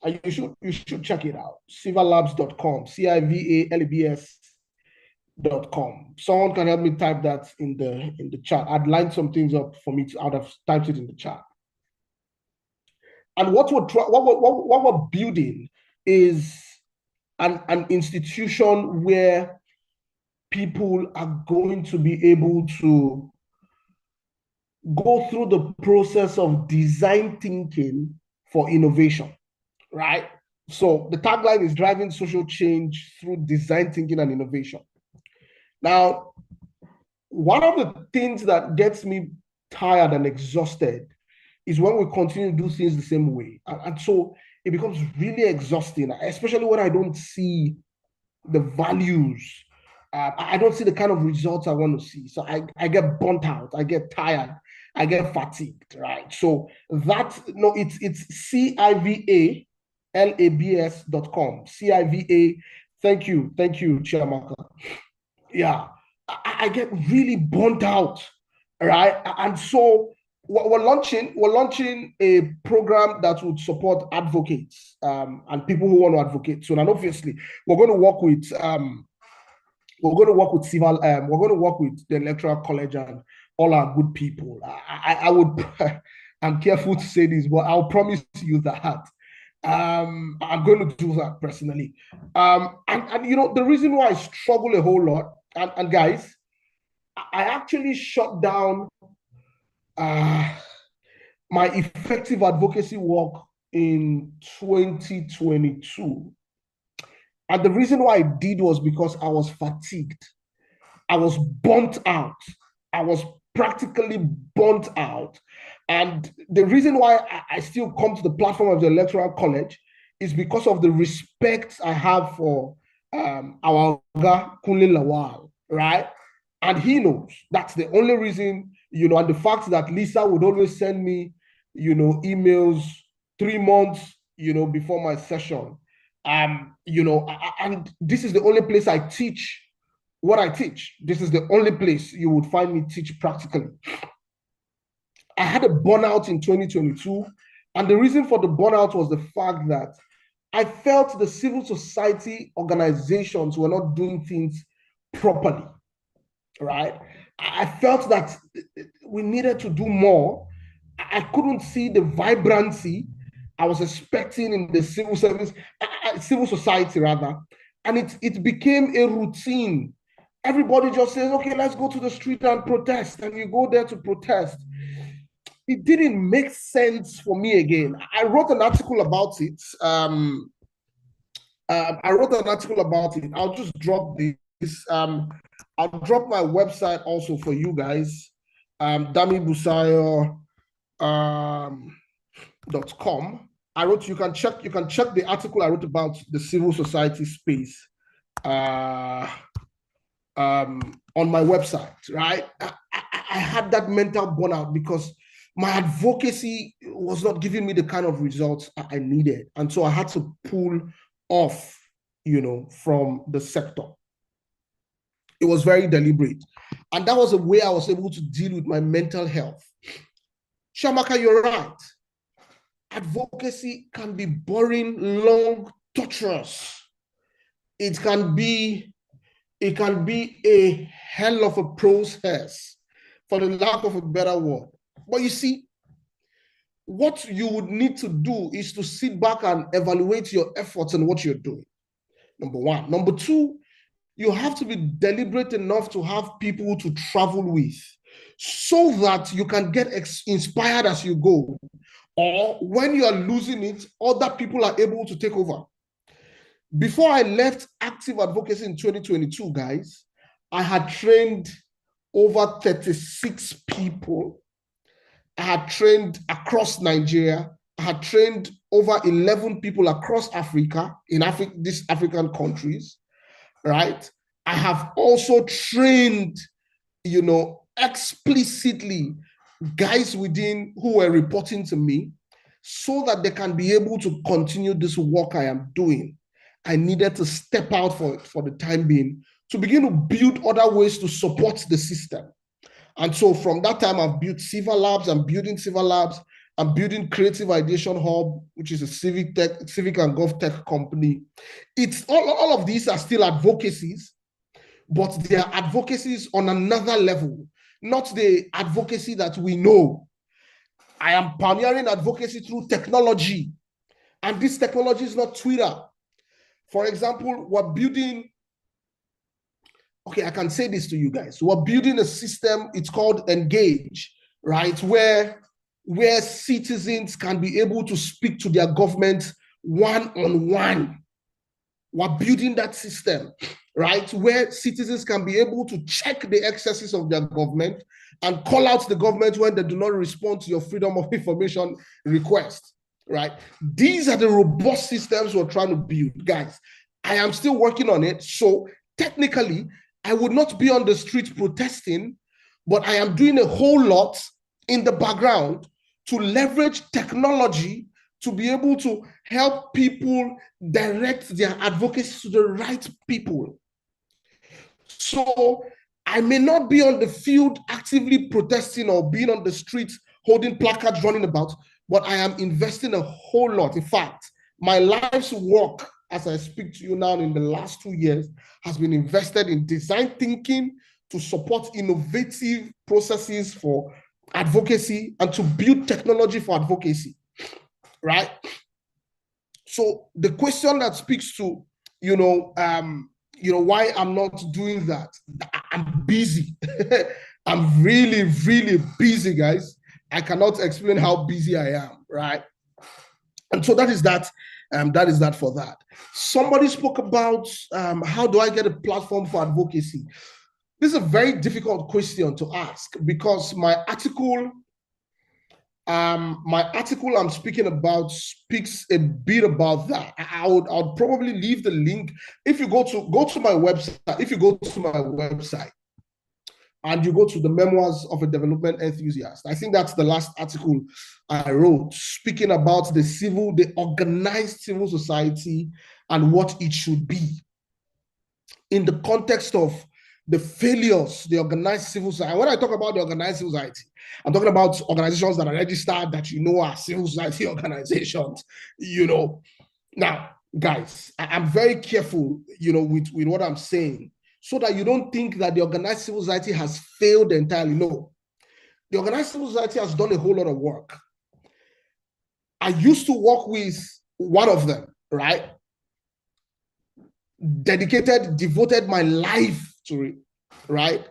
And you should check it out. civalabs.com, CIVALABS.com. Someone can help me type that in the chat. I'd lined some things up for me I'd have typed it in the chat. And what we're building is an institution where people are going to be able to go through the process of design thinking for innovation, right? So the tagline is driving social change through design thinking and innovation. Now, one of the things that gets me tired and exhausted is when we continue to do things the same way. And so it becomes really exhausting, especially when I don't see the values. I don't see the kind of results I want to see. So I get burnt out, I get tired, I get fatigued, right? So it's CIVALABS.com. CIVA, thank you, Chiamaka. Yeah, I get really burnt out, right? And so we're launching a program that would support advocates and people who want to advocate. So, and obviously, we're going to work with civil. We're going to work with the electoral college and all our good people. I would. I'm careful to say this, but I'll promise you that I'm going to do that personally. And the reason why I struggle a whole lot, and guys, I actually shut down my effective advocacy work in 2022. And the reason why I did was because I was fatigued. I was burnt out. I was practically burnt out. And the reason why I still come to the platform of the Electoral College is because of the respect I have for our Oga Kunle Lawal, right? And he knows that's the only reason, and the fact that Lisa would always send me, emails 3 months, before my session. And this is the only place I teach what I teach. This is the only place you would find me teach practically. I had a burnout in 2022, and the reason for the burnout was the fact that I felt the civil society organizations were not doing things properly, right? I felt that we needed to do more. I couldn't see the vibrancy I was expecting in the civil service, civil society rather, and it became a routine. Everybody just says, okay, let's go to the street and protest, and you go there to protest. It didn't make sense for me again. I wrote an article about it. I'll just drop this. I'll drop my website also for you guys. Damibusayo.com. I wrote, you can check the article I wrote about the civil society space on my website, right? I had that mental burnout because my advocacy was not giving me the kind of results I needed. And so I had to pull off, from the sector. It was very deliberate. And that was a way I was able to deal with my mental health. Shamaka, you're right. Advocacy can be boring, long, torturous. It can be a hell of a process, for the lack of a better word. But you see, what you would need to do is to sit back and evaluate your efforts and what you're doing. Number one. Number two, you have to be deliberate enough to have people to travel with so that you can get inspired as you go. Or when you are losing it, other people are able to take over. Before I left active advocacy in 2022, guys, I had trained over 36 people. I had trained across Nigeria. I had trained over 11 people across Africa, in these African countries, right? I have also trained, explicitly guys within who were reporting to me so that they can be able to continue this work I am doing. I needed to step out for the time being to begin to build other ways to support the system. And so from that time, I've built Civil Labs. I'm building Civil Labs. I'm building Creative Ideation Hub, which is a civic and gov tech company. It's all of these are still advocacies, but they are advocacies on another level, not the advocacy that we know. I am pioneering advocacy through technology, and this technology is not Twitter. For example, we're building, okay, I can say this to you guys. We're building a system, it's called Engage, right? Where citizens can be able to speak to their government one-on-one. We're building that system, right? Where citizens can be able to check the excesses of their government and call out the government when they do not respond to your freedom of information request, right? These are the robust systems we're trying to build, guys. I am still working on it. So technically, I would not be on the street protesting, but I am doing a whole lot in the background to leverage technology to be able to help people direct their advocacy to the right people. So I may not be on the field actively protesting or being on the streets holding placards running about, but I am investing a whole lot. In fact, my life's work as I speak to you now in the last 2 years has been invested in design thinking to support innovative processes for advocacy and to build technology for advocacy, right? So the question that speaks to, why I'm not doing that, I'm busy. I'm really, really busy, guys. I cannot explain how busy I am, right? And so that is that for that. Somebody spoke about how do I get a platform for advocacy? This is a very difficult question to ask because my article I'm speaking about speaks a bit about that. I would probably leave the link. If you go to my website, and you go to the Memoirs of a Development Enthusiast, I think that's the last article I wrote, speaking about the organized civil society and what it should be in the context of the failures, the organized civil society. And when I talk about the organized civil society, I'm talking about organizations that are registered that are civil society organizations, Now, guys, I'm very careful, with what I'm saying, so that you don't think that the organized civil society has failed entirely. No. The organized civil society has done a whole lot of work. I used to work with one of them, right? Devoted my life to it, right?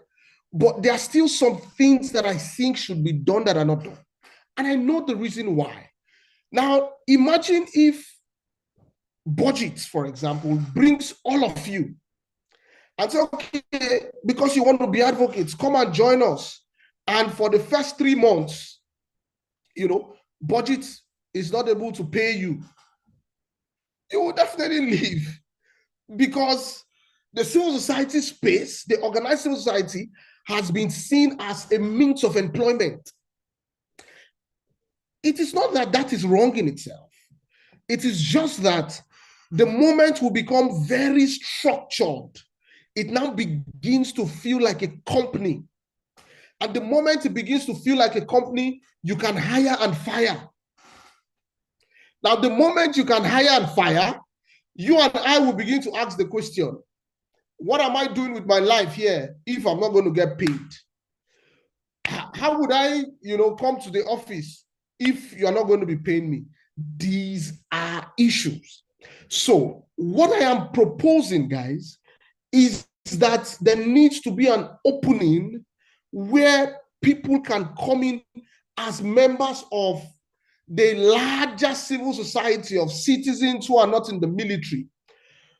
But there are still some things that I think should be done that are not done. And I know the reason why. Now, imagine if budgets, for example, brings all of you and say, okay, because you want to be advocates, come and join us. And for the first 3 months, budget is not able to pay you. You will definitely leave, because the civil society space, the organized civil society, has been seen as a means of employment. It is not that that is wrong in itself. It is just that the moment will become very structured, it now begins to feel like a company. And the moment it begins to feel like a company, you can hire and fire. Now, the moment you can hire and fire, you and I will begin to ask the question, what am I doing with my life here if I'm not going to get paid? How would I, come to the office if you're not going to be paying me? These are issues. So what I am proposing, guys, is that there needs to be an opening where people can come in as members of the larger civil society of citizens who are not in the military,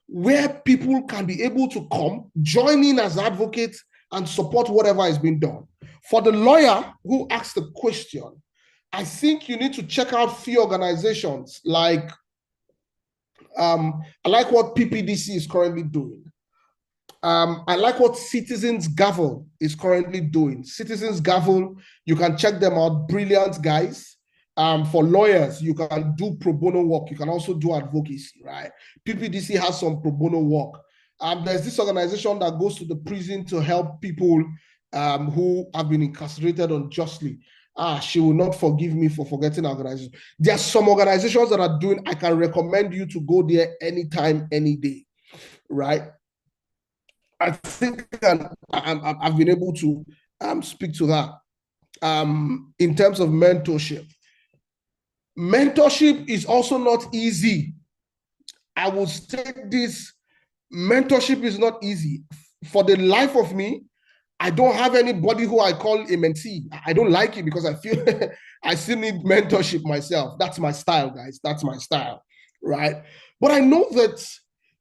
where people can be able to come, join in as advocates, and support whatever is being done. For the lawyer who asked the question, I think you need to check out few organizations like, I like what PPDC is currently doing. I like what Citizens Gavel is currently doing. Citizens Gavel, you can check them out, brilliant guys. For lawyers, you can do pro bono work. You can also do advocacy, right? PPDC has some pro bono work. There's this organization that goes to the prison to help people who have been incarcerated unjustly. She will not forgive me for forgetting organizations. There are some organizations that are doing, I can recommend you to go there anytime, any day, right? I think I've been able to speak to that. In terms of mentorship, mentorship is also not easy. I will state this, mentorship is not easy. For the life of me, I don't have anybody who I call a mentee. I don't like it because I feel I still need mentorship myself. That's my style, guys. That's my style, right? But I know that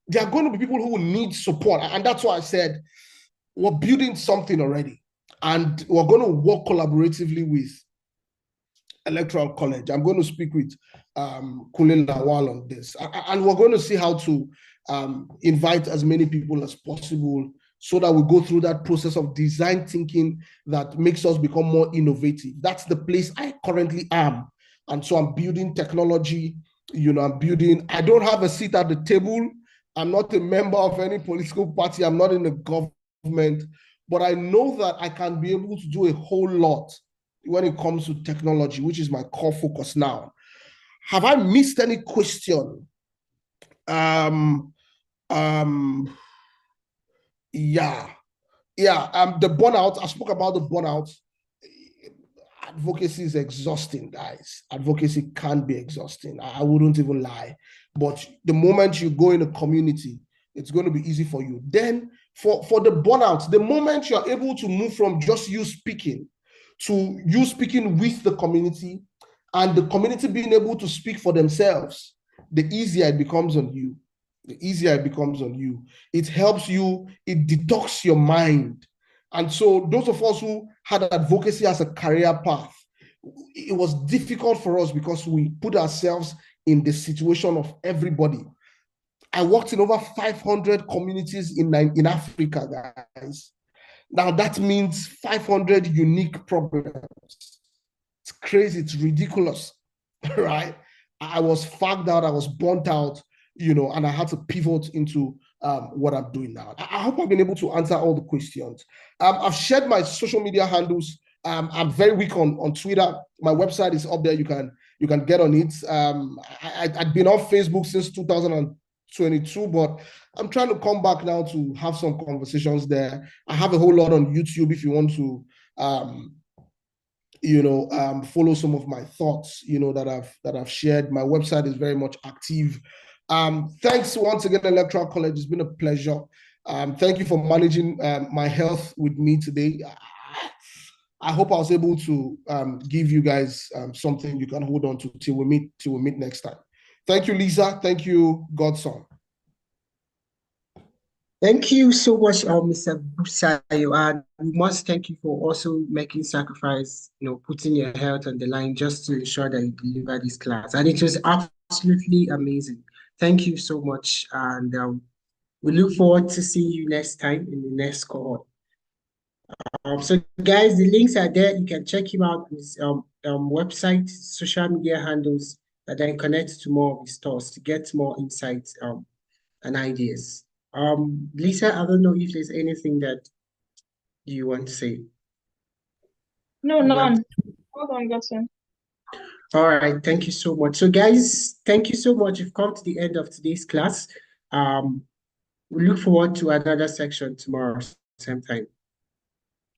there are going to be people who will need support. And that's why I said, we're building something already. And we're going to work collaboratively with Electoral College. I'm going to speak with Kunle Lawal on this. And we're going to see how to invite as many people as possible so that we go through that process of design thinking that makes us become more innovative. That's the place I currently am. And so I'm building technology, I don't have a seat at the table. I'm not a member of any political party. I'm not in the government, but I know that I can be able to do a whole lot when it comes to technology, which is my core focus now. Have I missed any question? Yeah. The burnout, I spoke about the burnout. Advocacy is exhausting, guys. Advocacy can be exhausting. I wouldn't even lie. But the moment you go in a community, it's going to be easy for you. Then for the burnout, the moment you're able to move from just you speaking to you speaking with the community and the community being able to speak for themselves, the easier it becomes on you. The easier it becomes on you. It helps you, it detox your mind. And so those of us who had advocacy as a career path, it was difficult for us because we put ourselves in the situation of everybody. I worked in over 500 communities in Africa, guys. Now that means 500 unique problems. It's crazy, it's ridiculous, right? I was fagged out, I was burnt out, and I had to pivot into what I'm doing now. I hope I've been able to answer all the questions. I've shared my social media handles. I'm very weak on Twitter. My website is up there. You can get on it. I'd been on Facebook since 2022, but I'm trying to come back now to have some conversations there. I have a whole lot on YouTube if you want to follow some of my thoughts, that I've shared. My website is very much active. Thanks once again, Electoral College. It's been a pleasure. Thank you for managing my health with me today. I hope I was able to give you guys something you can hold on to till we meet next time. Thank you, Lisa. Thank you, Godson. Thank you so much, Mr. Busayo, and we must thank you for also making sacrifice, putting your health on the line just to ensure that you deliver this class. And it was absolutely amazing. Thank you so much, and we look forward to seeing you next time in the next cohort. So guys, the links are there. You can check him out on his website, social media handles, and then connect to more of his stores to get more insights and ideas. Lisa, I don't know if there's anything that you want to say. No, none. Hold on, Godson. All right, thank you so much. So guys, thank you so much. We've come to the end of today's class. We look forward to another section tomorrow, same time.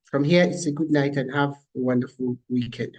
From here, it's a good night and have a wonderful weekend.